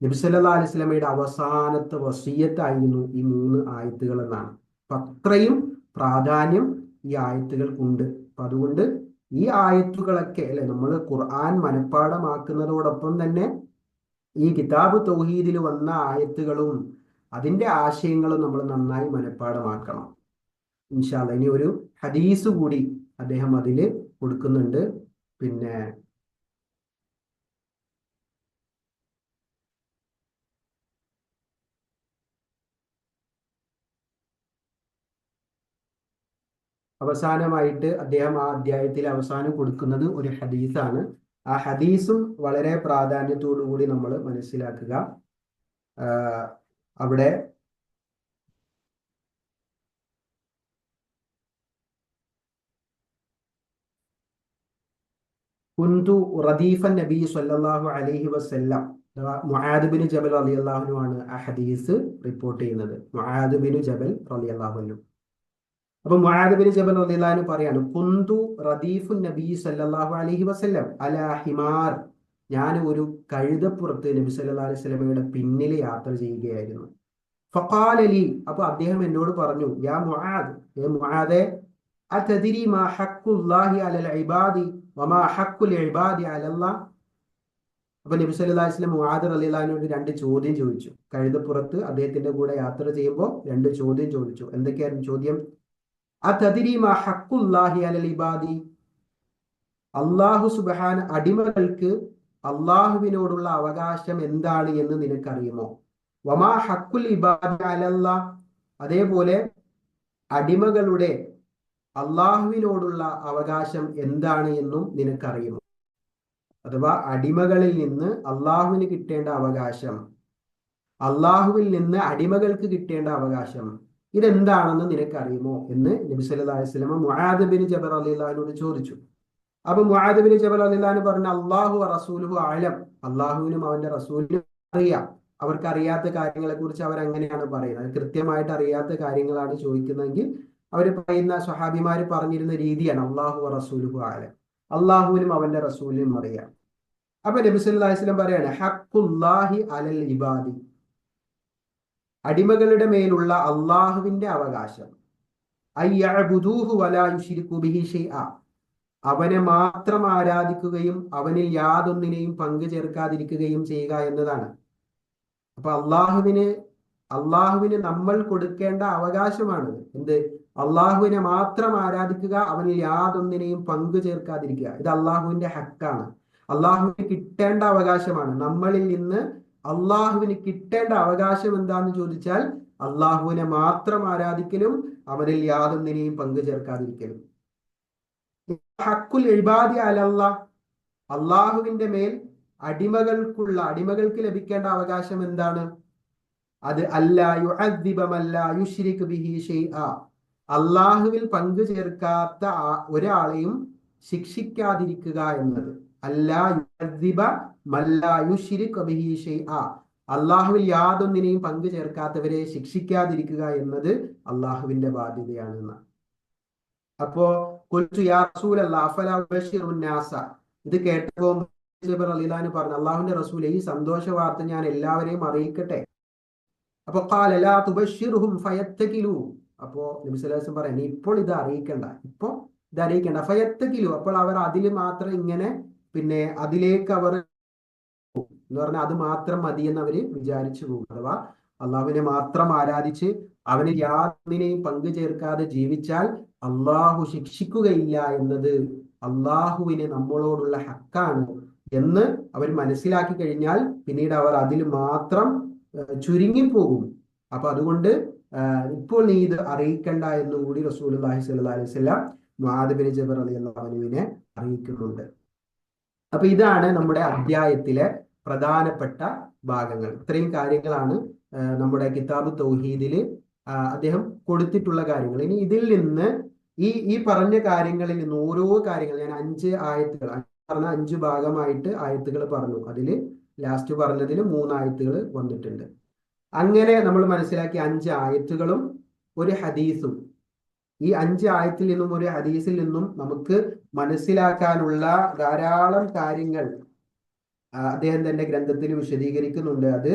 നബി സല്ലല്ലാഹു അലൈഹി വസല്ലമയുടെ അവസാനത്തെ വസിയ്യത്തായിരുന്നു ഈ 3 ആയത്തുകൾ എന്നാണ്. അപ്പൊ അത്രയും പ്രാധാന്യം ഈ ആയത്തുകൾക്കുണ്ട്. അപ്പൊ അതുകൊണ്ട് ഈ ആയത്തുകളൊക്കെ അല്ലെ, നമ്മൾ ഖുർആൻ മനഃപ്പാഠമാക്കുന്നതോടൊപ്പം തന്നെ ഈ കിതാബ് തൗഹീദിൽ വന്ന ആയത്തുകളും അതിന്റെ ആശയങ്ങളും നമ്മൾ നന്നായി മനഃപ്പാഠമാക്കണം. ഇൻഷാ അല്ലാഹ് ഇനി ഒരു ഹദീസ് കൂടി അദ്ദേഹം അതിൽ കൊടുക്കുന്നുണ്ട്. പിന്നെ അവസാനമായിട്ട് അദ്ദേഹം ആ അധ്യായത്തിൽ അവസാനം കൊടുക്കുന്നത് ഒരു ഹദീസാണ്. ആ ഹദീസും വളരെ പ്രാധാന്യത്തോടു കൂടി നമ്മൾ മനസ്സിലാക്കുക. അവിടെ കുന്തു റദീഫൻ നബി സല്ലല്ലാഹു അലൈഹി വസല്ലം. മുആദ് ബിൻ ജബൽ റളിയല്ലാഹു അൻഹു ആണ് ആ ഹദീസ് റിപ്പോർട്ട് ചെയ്യുന്നത്. മുആദ് ബിൻ ജബൽ റളിയല്ലാഹു അൻഹു. അപ്പൊ മുആദ് ബിൻ ജബൽ റളിയല്ലാഹു അൻഹു പറയാണ്, കുന്തു റദീഫുൻ നബി സല്ലല്ലാഹു അലൈഹി വസല്ലം അലാ ഹിമാർ. ഞാൻ ഒരു കഴുതപ്പുറത്ത് നബി സല്ലല്ലാഹു അലൈഹി വസല്ലമയുടെ പിന്നിൽ യാത്ര ചെയ്യുകയായിരുന്നു. ഫഖാല ലി, അപ്പൊ അദ്ദേഹം എന്നോട് പറഞ്ഞു, യാ മുആദ്, മുആദേ, അതദ്രി മാ ഹഖ്ഖുല്ലാഹി അലൽ ഇബാദി വമാ ഹഖ്ഖുൽ ഇബാദി അലല്ലാഹ്. അപ്പൊ നബി സല്ലല്ലാഹു അലൈഹി വസല്ലം മുആദ് റളിയല്ലാഹു അൻഹുവിനോട് രണ്ട് ചോദ്യം ചോദിച്ചു. കഴുതപ്പുറത്ത് അദ്ദേഹത്തിന്റെ കൂടെ യാത്ര ചെയ്യുമ്പോൾ രണ്ട് ചോദ്യം ചോദിച്ചു. എന്തൊക്കെയായിരുന്നു ചോദ്യം? അതദ്രി മാ ഹഖ്ഖുല്ലാഹി അലൽ ഇബാദി, അല്ലാഹു സുബ്ഹാന അടിമകൾക്ക് അള്ളാഹുവിനോടുള്ള അവകാശം എന്താണ് എന്ന് നിനക്കറിയുമോ? വമാ ഹഖ്ഖുൽ ഇബാദി അലല്ലാഹ്, അതേപോലെ അടിമകളുടെ അള്ളാഹുവിനോടുള്ള അവകാശം എന്താണ് എന്നും നിനക്കറിയുമോ? അഥവാ അടിമകളിൽ നിന്ന് അള്ളാഹുവിന് കിട്ടേണ്ട അവകാശം, അള്ളാഹുവിൽ നിന്ന് അടിമകൾക്ക് കിട്ടേണ്ട അവകാശം, ഇതെന്താണെന്ന് നിനക്കറിയുമോ എന്ന് നബി സല്ലല്ലാഹു അലൈഹി വസല്ലം മുആദ് ബിൻ ജബൽ റളിയല്ലാഹു അൻഹുവിനോട് ചോദിച്ചു. അപ്പൊ മുആദ് ബിൻ ജബൽ റളിയല്ലാഹു അൻഹു പറഞ്ഞു, അല്ലാഹു വറസൂലുഹു അഅലം, അള്ളാഹുവിനും അവന്റെ റസൂലിനും അറിയാം. അവർക്ക് അറിയാത്ത കാര്യങ്ങളെ കുറിച്ച് അവരങ്ങനെയാണ് പറയുന്നത്. കൃത്യമായിട്ട് അറിയാത്ത കാര്യങ്ങളാണ് ചോദിക്കുന്നതെങ്കിൽ അവർ പറയുന്ന സ്വഹാബിമാര് പറഞ്ഞിരുന്ന രീതിയാണ് അല്ലാഹു വറസൂലുഹു അഅലം, അള്ളാഹുവിനും അവന്റെ റസൂലിനും അറിയാം. അപ്പൊ നബി സല്ലല്ലാഹു അലൈഹി വസല്ലം പറയാണ്, ഹഖ്ഖുല്ലാഹി അലൽ ഇബാദി, അടിമകളുടെ മേലുള്ള അള്ളാഹുവിന്റെ അവകാശം, അയ്യഅ്ബുദൂഹു വലാ യുശ്രികു ബിഹി ഷൈഅ, അവനെ മാത്രം ആരാധിക്കുകയും അവനിൽ യാതൊന്നിനെയും പങ്കു ചേർക്കാതിരിക്കുകയും ചെയ്യുക എന്നതാണ്. അപ്പൊ അള്ളാഹുവിന് നമ്മൾ കൊടുക്കേണ്ട അവകാശമാണ് എന്ത്? അള്ളാഹുവിനെ മാത്രം ആരാധിക്കുക, അവനിൽ യാതൊന്നിനെയും പങ്കു ചേർക്കാതിരിക്കുക. ഇത് അള്ളാഹുവിന്റെ ഹക്കാണ്, അള്ളാഹുവിന് കിട്ടേണ്ട അവകാശമാണ്. നമ്മളിൽ നിന്ന് അള്ളാഹുവിന് കിട്ടേണ്ട അവകാശം എന്താന്ന് ചോദിച്ചാൽ അള്ളാഹുവിനെ മാത്രം ആരാധിക്കലും അവനിൽ യാതൊന്നിനെയും പങ്കു ചേർക്കാതിരിക്കലും. ഹഖ്ഖുൽ ഇബാദി അലല്ലാഹ്, അള്ളാഹുവിന്റെ മേൽ അടിമകൾക്ക് ലഭിക്കേണ്ട അവകാശം എന്താണ്? അത് അല്ലാ യുഅദ്ദിബ മൻ ലാ യുശ്രികു ബിഹി ഷൈഅ, അള്ളാഹുവിൽ പങ്കു ചേർക്കാത്ത ഒരാളെയും ശിക്ഷിക്കാതിരിക്കുക എന്നത്. അല്ലാ യുഅദ്ദിബ മൻ ലാ യുശ്രികു ബിഹി ഷൈഅ, അള്ളാഹുവിൽ യാതൊന്നിനെയും പങ്കു ചേർക്കാത്തവരെ ശിക്ഷിക്കാതിരിക്കുക എന്നത് അള്ളാഹുവിന്റെ ബാധ്യതയാണെന്ന്. അപ്പോ ഖുൽതു യാ റസൂലല്ലാഹ് അഫലാ ഉബശ്ശിറുൻ നാസ, ഇത് കേട്ടപ്പോൾ റളിയല്ലാഹു അൻഹു പറഞ്ഞു, അള്ളാഹുവിന്റെ റസൂലെ, ഈ സന്തോഷ വാർത്ത ഞാൻ എല്ലാവരെയും അറിയിക്കട്ടെ? അപ്പൊ ഖാല ലാ തുബശ്ശിർഹും ഫയത്തകിലു, അപ്പോ നബി സല്ലല്ലാഹു അലൈഹി വസല്ലം പറയാം, നീ ഇപ്പോൾ ഇത് അറിയിക്കണ്ട, ഫയത്തകിലു, അപ്പോൾ അവർ അതിൽ മാത്രം ഇങ്ങനെ അതിലേക്ക് അവർ എന്ന് പറഞ്ഞാൽ അത് മാത്രം മതിയെന്ന് അവര് വിചാരിച്ചു പോകും. അഥവാ അള്ളാഹുവിനെ മാത്രം ആരാധിച്ച് അവന് യാതൊന്നിനെയും പങ്കു ചേർക്കാതെ ജീവിച്ചാൽ അള്ളാഹു ശിക്ഷിക്കുകയില്ല എന്നത് അള്ളാഹുവിന് നമ്മളോടുള്ള ഹക്കാണ് എന്ന് അവർ മനസ്സിലാക്കി കഴിഞ്ഞാൽ പിന്നീട് അവർ അതിൽ മാത്രം ചുരുങ്ങിപ്പോകും. അപ്പൊ അതുകൊണ്ട് ഇപ്പോൾ നീ ഇത് അറിയിക്കണ്ട എന്നുകൂടി റസൂലുള്ളാഹി സ്വല്ലല്ലാഹു അലൈഹി വസല്ലം മുആദ് ബിൻ ജബൽ റളിയല്ലാഹു അൻഹുവിനെ അറിയിക്കുന്നുണ്ട്. അപ്പൊ ഇതാണ് നമ്മുടെ അധ്യായത്തിലെ പ്രധാനപ്പെട്ട ഭാഗങ്ങൾ. ഇത്രയും കാര്യങ്ങളാണ് നമ്മുടെ കിതാബ് തൗഹീദിൽ അദ്ദേഹം കൊടുത്തിട്ടുള്ള കാര്യങ്ങൾ. ഇനി ഇതിൽ നിന്ന് ഈ പറഞ്ഞ കാര്യങ്ങളിൽ നിന്ന് ഓരോ കാര്യങ്ങൾ ഞാൻ 5 ആയത്തുകൾ പറഞ്ഞ 5 ഭാഗമായിട്ട് ആയത്തുകൾ പറഞ്ഞു. അതിൽ ലാസ്റ്റ് പറഞ്ഞതിൽ 3 ആയത്തുകൾ വന്നിട്ടുണ്ട്. അങ്ങനെ നമ്മൾ മനസ്സിലാക്കിയ 5 ആയത്തുകളും ഒരു ഹദീസും, ഈ 5 ആയത്തിൽ നിന്നും ഒരു ഹദീസിൽ നിന്നും നമുക്ക് മനസ്സിലാക്കാനുള്ള ധാരാളം കാര്യങ്ങൾ അദ്ദേഹം തന്റെ ഗ്രന്ഥത്തിൽ വിശദീകരിക്കുന്നുണ്ട്.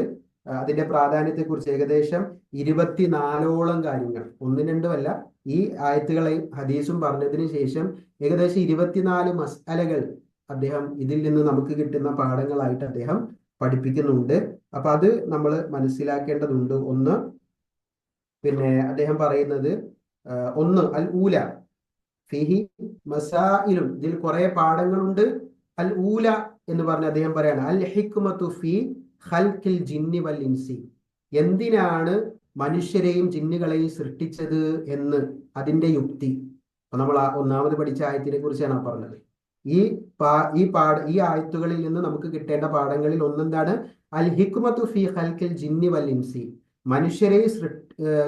അതിന്റെ പ്രാധാന്യത്തെക്കുറിച്ച് ഏകദേശം 24ഓളം കാര്യങ്ങൾ, 1-2 അല്ല, ഈ ആയത്തുകളെ ഹദീസും പറഞ്ഞതിന് ശേഷം ഏകദേശം 24 മസ്അലകൾ അദ്ദേഹം ഇതിൽ നിന്ന് നമുക്ക് കിട്ടുന്ന പാഠങ്ങളായിട്ട് അദ്ദേഹം പഠിപ്പിക്കുന്നുണ്ട്. അപ്പൊ അത് നമ്മൾ മനസ്സിലാക്കേണ്ടതുണ്ട്. ഒന്ന്, അദ്ദേഹം പറയുന്നത് അൽ ഊല ഫിഹി മസായിലുൻ, ഇതിൽ കുറെ പാഠങ്ങളുണ്ട്. അൽ ഊല എന്ന് പറഞ്ഞ അദ്ദേഹം പറയാണ് അൽ ഹിക്മത്തു ഫി ഖൽഖിൽ ജിന്നി വൽ ഇൻസി, എന്തിനാണ് മനുഷ്യരെയും ജിന്നുകളെയും സൃഷ്ടിച്ചത് എന്ന് അതിന്റെ യുക്തി. അപ്പൊ നമ്മൾ ഒന്നാമത് പഠിച്ച ആയത്തിനെ കുറിച്ചാണ് പറഞ്ഞത്. ഈ ആയത്തുകളിൽ നിന്ന് നമുക്ക് കിട്ടേണ്ട പാഠങ്ങളിൽ ഒന്നെന്താണ്? അൽ ഹിക്മത്തു ഫി ഖൽഖിൽ ജിന്നി വൽ ഇൻസി, മനുഷ്യരെയും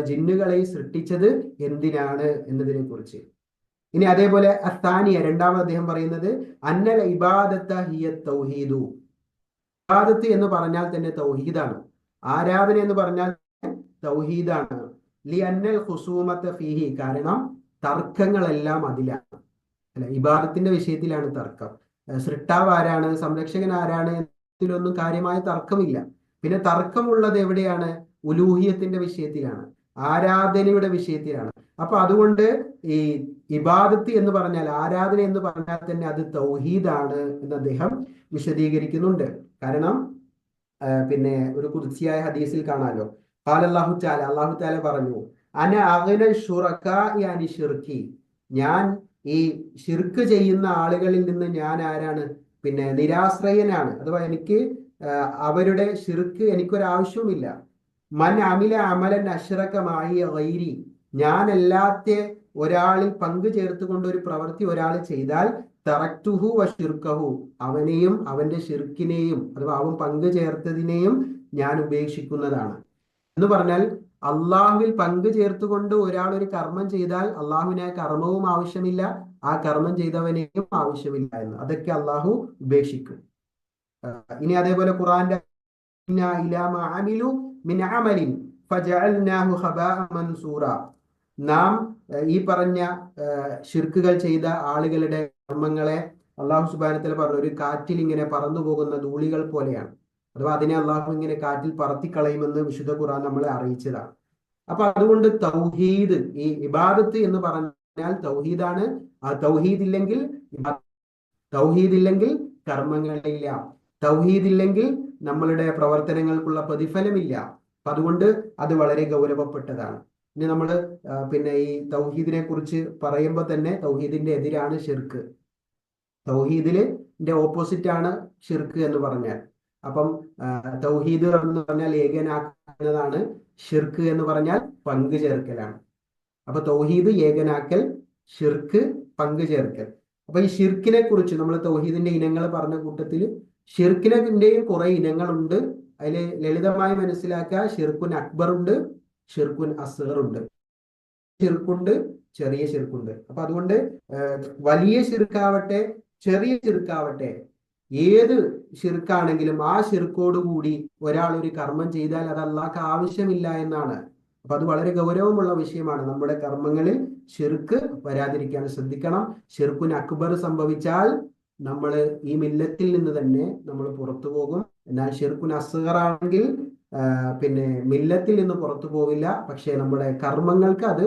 ജിന്നുകളെയും സൃഷ്ടിച്ചത് എന്തിനാണ് എന്നതിനെ കുറിച്ച്. ഇനി അതേപോലെ അത്താനിയ, രണ്ടാമത് അദ്ദേഹം പറയുന്നത് അന്നൽ ഇബാദത്ത ഹിയ തൗഹീദു. ഇബാദത്ത് എന്ന് പറഞ്ഞാൽ തന്നെ തൗഹീദാണ്. ആരാധന എന്ന് പറഞ്ഞാൽ തൗഹീദാണ്. ലി അന്നൽ ഖുസൂമത്ത ഫീഹി, കാരണം തർക്കങ്ങളെല്ലാം അതിലാണ്. അല്ലെ, ഇബാദത്തിന്റെ വിഷയത്തിലാണ് തർക്കം. സൃഷ്ടാവ് ആരാണ്, സംരക്ഷകൻ ആരാണ് എന്നതിലൊന്നും കാര്യമായ തർക്കമില്ല. പിന്നെ തർക്കമുള്ളത് എവിടെയാണ്? ഉലൂഹിയത്തിന്റെ വിഷയത്തിലാണ്, ആരാധനയുടെ വിഷയത്തിലാണ്. അപ്പൊ അതുകൊണ്ട് ഈ ഇബാദത്ത് എന്ന് പറഞ്ഞാൽ, ആരാധന എന്ന് പറഞ്ഞാൽ തന്നെ അത് തൗഹീദാണ് എന്ന് അദ്ദേഹം വിശദീകരിക്കുന്നുണ്ട്. കാരണം പിന്നെ ഒരു കുദ്സിയായ ഹദീസിൽ കാണാലോ, ഖാല അല്ലാഹു തആല, അല്ലാഹു തആല പറഞ്ഞു, അന അഗ്ന ശുറകാഇ അനി ശിർക്കി, ഞാൻ ഈ ഷിർക്ക് ചെയ്യുന്ന ആളുകളിൽ നിന്ന് ഞാൻ ആരാണ്? പിന്നെ നിരാശ്രയനാണ്, അഥവാ എനിക്ക് അവരുടെ ഷിർക്ക് എനിക്കൊരാവശ്യവുമില്ല. മൻ അമില അമലൻ അഷ്റകമായി ഗൈരി, ഞാനല്ലാത്ത ഒരാളിൽ പങ്കു ചേർത്തുകൊണ്ട് ഒരു പ്രവൃത്തി ഒരാൾ ചെയ്താൽ തറക്തുഹു വഷിർക്കഹു, അവനെയും അവന്റെ ഷിർക്കിനെയും അഥവാ അവൻ പങ്കു ചേർത്തതിനെയും ഞാൻ ഉപേക്ഷിക്കുന്നതാണ്. എന്ന് പറഞ്ഞാൽ അള്ളാഹുവിൽ പങ്കു ചേർത്തുകൊണ്ട് ഒരാൾ ഒരു കർമ്മം ചെയ്താൽ അള്ളാഹുവിന് ആ കർമ്മവും ആവശ്യമില്ല, ആ കർമ്മം ചെയ്തവനെയും ആവശ്യമില്ല എന്ന്, അതൊക്കെ അള്ളാഹു ഉപേക്ഷിക്കും. ഇനി അതേപോലെ ഖുർആന്റെ നാം ഈ പറഞ്ഞ ഷിർക്കുകൾ ചെയ്ത ആളുകളുടെ കർമ്മങ്ങളെ അള്ളാഹു സുബ്ഹാനഹു വ തആല പറഞ്ഞു, ഒരു കാറ്റിൽ ഇങ്ങനെ പറന്നു പോകുന്ന ധൂളികൾ പോലെയാണ്. അഥവാ അതിനെ അള്ളാഹു ഇങ്ങനെ കാറ്റിൽ പറത്തിക്കളയുമെന്ന് വിശുദ്ധ ഖുർആൻ നമ്മളെ അറിയിച്ചതാണ്. അപ്പൊ അതുകൊണ്ട് തൗഹീദ്, ഈ ഇബാദത്ത് എന്ന് പറഞ്ഞാൽ തൗഹീദാണ്. ആ തൗഹീദ് ഇല്ലെങ്കിൽ കർമ്മങ്ങളില്ല, തൗഹീദ് ഇല്ലെങ്കിൽ നമ്മളുടെ പ്രവർത്തനങ്ങൾക്കുള്ള പ്രതിഫലമില്ല. അപ്പൊ അതുകൊണ്ട് അത് വളരെ ഗൗരവപ്പെട്ടതാണ്. ഇനി നമ്മൾ പിന്നെ ഈ തൗഹീദിനെ കുറിച്ച് പറയുമ്പോൾ തന്നെ തൗഹീദിന്റെ എതിരാണ് ഷിർക്ക്. തൗഹീദിന്റെ ഓപ്പോസിറ്റ് ആണ് ഷിർക്ക് എന്ന് പറഞ്ഞാൽ. അപ്പം തൗഹീദ് എന്ന് പറഞ്ഞാൽ ഏകനാക്കുന്നതാണ്, ഷിർക്ക് എന്ന് പറഞ്ഞാൽ പങ്കു ചേർക്കലാണ്. അപ്പൊ തൗഹീദ് ഏകനാക്കൽ, ഷിർക്ക് പങ്കു ചേർക്കൽ. അപ്പൊ ഈ ഷിർക്കിനെ കുറിച്ച് നമ്മൾ തൗഹീദിന്റെ ഇനങ്ങൾ പറഞ്ഞ കൂട്ടത്തിൽ ഷിർക്കിന്റെയും കുറെ ഇനങ്ങളുണ്ട്. അതിൽ ലളിതമായി മനസ്സിലാക്കുക, ഷിർക്കുൻ അക്ബർ ഉണ്ട്, ഷിർക്കുൻ അസ്ഗർ ഉണ്ട്, ഷിർക്കുണ്ട്, ചെറിയ ഷിർക്കുണ്ട്. അപ്പൊ അതുകൊണ്ട് വലിയ ഷിർക്കാവട്ടെ ചെറിയ ഷിർക്കാവട്ടെ ഏത് ഷിർക്കാണെങ്കിലും ആ ഷിർക്കോടുകൂടി ഒരാൾ ഒരു കർമ്മം ചെയ്താൽ അത് അള്ളാഹ്ക്ക് ആവശ്യമില്ല എന്നാണ്. അപ്പൊ അത് വളരെ ഗൗരവമുള്ള വിഷയമാണ്. നമ്മുടെ കർമ്മങ്ങളിൽ ഷിർക്ക് വരാതിരിക്കാൻ ശ്രദ്ധിക്കണം. ഷിർക്കുൻ അക്ബർ സംഭവിച്ചാൽ നമ്മൾ ഈ മില്ലത്തിൽ നിന്ന് തന്നെ നമ്മൾ പുറത്തു പോകും. എന്നാൽ ഷിർക്കുൻ അസ്ഗർ ആണെങ്കിൽ പിന്നെ മില്ലത്തിൽ നിന്ന് പുറത്തു പോവില്ല, പക്ഷെ നമ്മുടെ കർമ്മങ്ങൾക്ക് അത്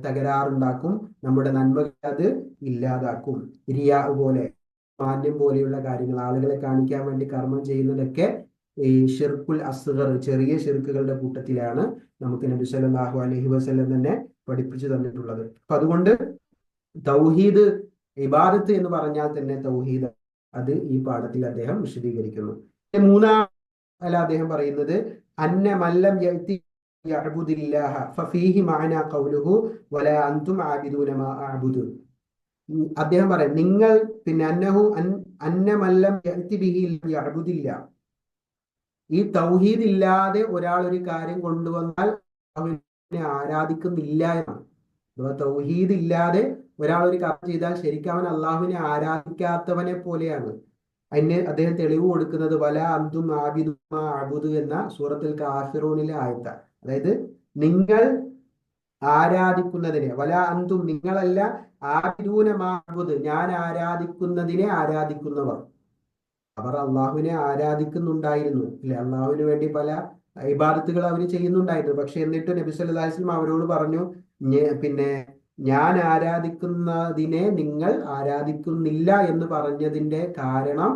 തകരാറുണ്ടാക്കും, നമ്മുടെ നന്മകൾ അത് ഇല്ലാതാക്കും. റിയാ പോലെ, മാന്യം പോലെയുള്ള കാര്യങ്ങൾ, ആളുകളെ കാണിക്കാൻ വേണ്ടി കർമ്മം ചെയ്യുന്നതൊക്കെ ഈ ഷിർക്കുൽ അസ്ഗർ, ചെറിയ ഷിർക്കുകളുടെ കൂട്ടത്തിലാണ് നമുക്ക് നബി സല്ലല്ലാഹു അലൈഹി വസല്ലം തന്നെ പഠിപ്പിച്ചു തന്നിട്ടുള്ളത്. അപ്പൊ അതുകൊണ്ട് തൗഹീദ്, ഇബാദത്ത് എന്ന് പറഞ്ഞാൽ തന്നെ തൗഹീദ്, അത് ഈ പാഠത്തിൽ അദ്ദേഹം വിശദീകരിക്കുന്നു. മൂന്നാം അദ്ദേഹം പറയുന്നത് അന്ന മല്ലം യഅതി യഅബുദില്ലാഹ ഫഫീഹി മഅന ഖൗലുഹു വലാ അൻതും ആബിദൂന മാ അഅബുദു. അദ്ദേഹം പറയാം, നിങ്ങൾ പിന്നെ അന്ന മല്ലം യഅതി ബിഹി യഅബുദില്ലാ, ഈ തൗഹീദ് ഇല്ലാതെ ഒരാൾ ഒരു കാര്യം കൊണ്ടുവന്നാൽ അവനെ ആരാധിക്കുന്നില്ല എന്നാണ്. അഥവാ തൗഹീദ് ഇല്ലാതെ ഒരാൾ ഒരു കാര്യം ചെയ്താൽ ശരിക്കും അവൻ അള്ളാഹുവിനെ ആരാധിക്കാത്തവനെ പോലെയാണ്. അതിന് അദ്ദേഹം തെളിവ് കൊടുക്കുന്നത് വല അന്തും ആബിദു മാ അഅബുദു എന്ന സൂറത്തുൽ കാഫിറൂനിലെ ആയത്ത. അതായത് നിങ്ങൾ ആരാധിക്കുന്നതിനെ, വല അന്തും നിങ്ങളല്ല, ആബിദൂന മാ അഅബുദു ഞാൻ ആരാധിക്കുന്നതിനെ ആരാധിക്കുന്നവർ. അവർ അള്ളാഹുവിനെ ആരാധിക്കുന്നുണ്ടായിരുന്നു, അല്ലെ, അള്ളാഹുവിന് വേണ്ടി പല ഇബാദത്തുകൾ അവർ ചെയ്യുന്നുണ്ടായിരുന്നു. പക്ഷെ എന്നിട്ട് നബി സല്ലല്ലാഹു അലൈഹി വസല്ലം അവരോട് പറഞ്ഞു, പിന്നെ ഞാൻ ആരാധിക്കുന്നതിനെ നിങ്ങൾ ആരാധിക്കുന്നില്ല എന്ന് പറഞ്ഞതിന്റെ കാരണം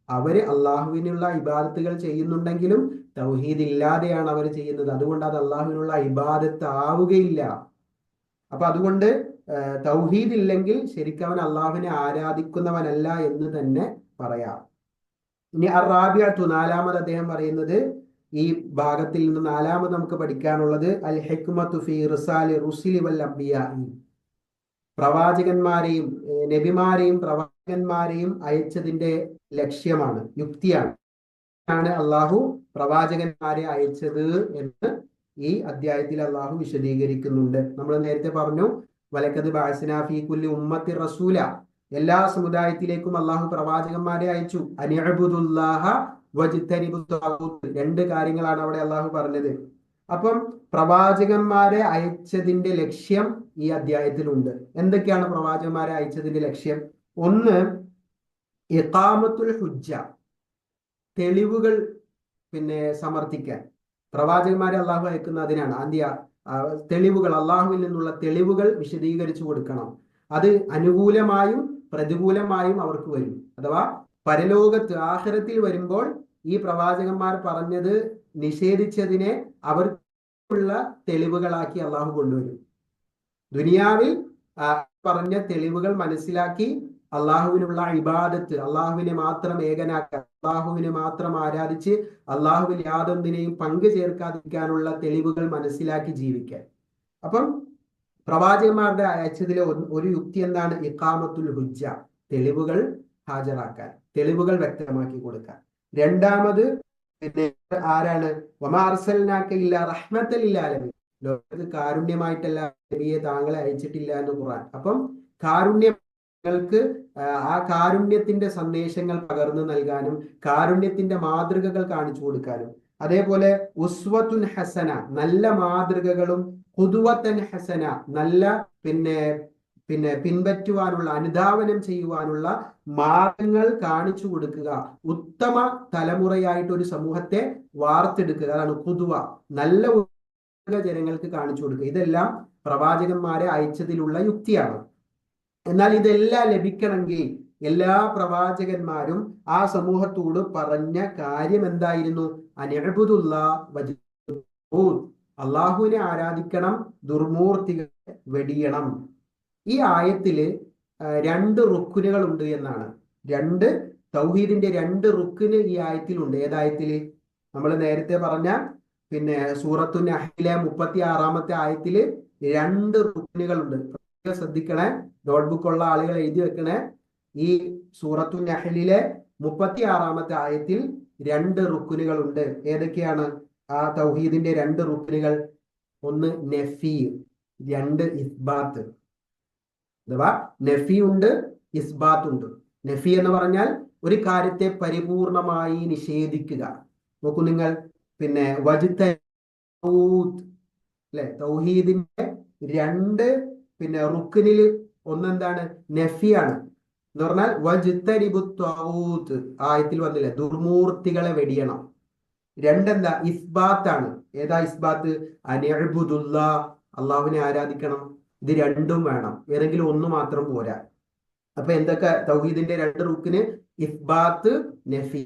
അവര് അള്ളാഹുവിനുള്ള ഇബാദത്തുകൾ ചെയ്യുന്നുണ്ടെങ്കിലും തൗഹീദ് ഇല്ലാതെയാണ് അവർ ചെയ്യുന്നത്. അതുകൊണ്ട് അത് അള്ളാഹുവിനുള്ള ഇബാദത്ത് ആവുകയില്ല. അപ്പൊ അതുകൊണ്ട് തൗഹീദ് ഇല്ലെങ്കിൽ ശരിക്കും അവൻ അള്ളാഹുവിനെ ആരാധിക്കുന്നവനല്ല എന്ന് തന്നെ പറയാം. ഇനി അറാബിയത്തു, നാലാമത് അദ്ദേഹം പറയുന്നത്, ഈ ഭാഗത്തിൽ നിന്ന് നാലാമത് നമുക്ക് പഠിക്കാനുള്ളത് അൽ ഹിക്മത്തു ഫീ ഇർസാലി റുസുലി വൽ അംബിയാ, പ്രവാചകന്മാരെയും നബിമാരെയും പ്രവാചകന്മാരെയും അയച്ചതിന്റെ ലക്ഷ്യമാണ്, യുക്തിയാണ്. അള്ളാഹു പ്രവാചകന്മാരെ അയച്ചത് എന്ന് ഈ അധ്യായത്തിൽ അള്ളാഹു വിശദീകരിക്കുന്നുണ്ട്. നമ്മൾ നേരത്തെ പറഞ്ഞു, വലക്കത് ബഅസ്നാ ഫീ കുല്ലി ഉമ്മത്തി റസൂല, എല്ലാ സമുദായത്തിലേക്കും അള്ളാഹു പ്രവാചകന്മാരെ അയച്ചു. അനിഅ്ബുദുല്ലാഹ വജ്തനിബു ത്വാഗൂത്ത്, രണ്ട് കാര്യങ്ങളാണ് അവിടെ അള്ളാഹു പറഞ്ഞത്. അപ്പം പ്രവാചകന്മാരെ അയച്ചതിന്റെ ലക്ഷ്യം ഈ അധ്യായത്തിലുണ്ട്. എന്തൊക്കെയാണ് പ്രവാചകന്മാരെ അയച്ചതിന്റെ ലക്ഷ്യം? ഒന്ന്, ഇഖാമത്തുൽ ഹുജ്ജ, തെളിവുകൾ സമർത്ഥിക്കാൻ. പ്രവാചകന്മാരെ അള്ളാഹു അയക്കുന്ന അതിനാണ്. തെളിവുകൾ, അള്ളാഹുവിൽ നിന്നുള്ള തെളിവുകൾ വിശദീകരിച്ചു കൊടുക്കണം. അത് അനുകൂലമായും പ്രതികൂലമായും അവർക്ക് വരും. അഥവാ പരലോകത്ത് ആഖിറത്തിൽ വരുമ്പോൾ ഈ പ്രവാചകന്മാർ പറഞ്ഞത് നിഷേധിച്ചതിനെ അവർക്കുള്ള തെളിവുകളാക്കി അള്ളാഹു കൊണ്ടുവരും. ദുനിയാവിൽ പറഞ്ഞ തെളിവുകൾ മനസ്സിലാക്കി അള്ളാഹുവിനുള്ള ഇബാദത്ത്, അള്ളാഹുവിനെ മാത്രം ഏകനാക്കാൻ, അള്ളാഹുവിനെ മാത്രം ആരാധിച്ച് അള്ളാഹുവിൽ യാതൊന്നിനെയും പങ്കു ചേർക്കാതിരിക്കാനുള്ള തെളിവുകൾ മനസ്സിലാക്കി ജീവിക്കാൻ. അപ്പം പ്രവാചകന്മാരുടെ അയച്ചതിലെ ഒരു യുക്തി എന്താണ്? ഇഖാമത്തുൽ ഹുജ്ജ, തെളിവുകൾ ഹാജരാക്കാൻ, തെളിവുകൾ വ്യക്തമാക്കി കൊടുക്കാൻ. രണ്ടാമത് ആരാണ്? വമാ അർസൽനാക ഇല്ലാ റഹ്മത്തൽ ലിൽ ആലമീൻ, ലോകത്ത് കാരുണ്യമായിട്ടല്ല നബിയെ താങ്കളെ അയച്ചിട്ടില്ല എന്ന് ഖുർആൻ. അപ്പം കാരുണ്യങ്ങൾക്ക് ആ കാരുണ്യത്തിന്റെ സന്ദേശങ്ങൾ പകർന്നു നൽകാനും കാരുണ്യത്തിന്റെ മാതൃകകൾ കാണിച്ചു കൊടുക്കാനും, അതേപോലെ ഉസ്വത്തുൻ ഹസന, നല്ല മാതൃകകളും, ഖുദ്വത്തൻ ഹസന, നല്ല പിൻപറ്റുവാനുള്ള, അനുധാവനം ചെയ്യുവാനുള്ള മാർഗങ്ങൾ കാണിച്ചു കൊടുക്കുക, ഉത്തമ തലമുറയായിട്ട് ഒരു സമൂഹത്തെ വാർത്തെടുക്കുക. അതാണ് ഖുദ്വ, നല്ല ജനങ്ങൾക്ക് കാണിച്ചു കൊടുക്കുക. ഇതെല്ലാം പ്രവാചകന്മാരെ അയച്ചതിലുള്ള യുക്തിയാണ്. എന്നാൽ ഇതെല്ലാം ലഭിക്കണമെങ്കിൽ എല്ലാ പ്രവാചകന്മാരും ആ സമൂഹത്തോട് പറഞ്ഞ കാര്യം എന്തായിരുന്നു? അള്ളാഹുവിനെ ആരാധിക്കണം, ദുർമൂർത്തികളെ വെടിയണം. ഈ ആയത്തില് രണ്ട് റുക്കുനുകൾ ഉണ്ട് എന്നാണ്. തൗഹീദിന്റെ രണ്ട് റുക്കിന് ഈ ആയത്തിലുണ്ട്. ഏതായത്തില്? നമ്മൾ നേരത്തെ പറഞ്ഞ സൂറത്തു നഹ്ലിലെ 36-ാമത്തെ ആയത്തില് രണ്ട് റുക്കുനുകളുണ്ട്. ശ്രദ്ധിക്കണേ, നോട്ട്ബുക്ക് ഉള്ള ആളുകൾ എഴുതി വെക്കണേ. ഈ സൂറത്തു നഹ്ലിലെ 36-ാമത്തെ ആയത്തിൽ രണ്ട് റുക്കുനുകൾ ഉണ്ട്. ഏതൊക്കെയാണ് ആ തൗഹീദിന്റെ രണ്ട് റുക്കുനുകൾ? ഒന്ന് നഫി, രണ്ട് ഇസ്ബാത്ത്. അഥവാ നഫി ഉണ്ട്, ഇസ്ബാത്ത് ഉണ്ട്. നഫി എന്ന് പറഞ്ഞാൽ ഒരു കാര്യത്തെ പരിപൂർണമായി നിഷേധിക്കുക. നോക്കൂ നിങ്ങൾ, അല്ലെ, തൗഹീദിന്റെ രണ്ട് റുക്കിനിൽ ഒന്നെന്താണ്? നഫിയാണ്. എന്ന് പറഞ്ഞാൽ വജ്തനിബു ത്വാഗൂത്ത്, ആയത്തിൽ വന്നില്ലേ, ദുർമൂർത്തികളെ വെടിയണം. രണ്ടെന്താ? ഇസ്ബാത്താണ്. ഏതാ ഇസ്ബാത്ത്? അനിഅ്ബുദുല്ലാ, അള്ളാഹുവിനെ ആരാധിക്കണം. ഇത് രണ്ടും വേണം, ഏതെങ്കിലും ഒന്ന് മാത്രം പോരാ. അപ്പൊ എന്തൊക്കെ തൗഹീദിന്റെ രണ്ട് റുക്കിന്? ഇസ്ബാത്ത്, നഫി.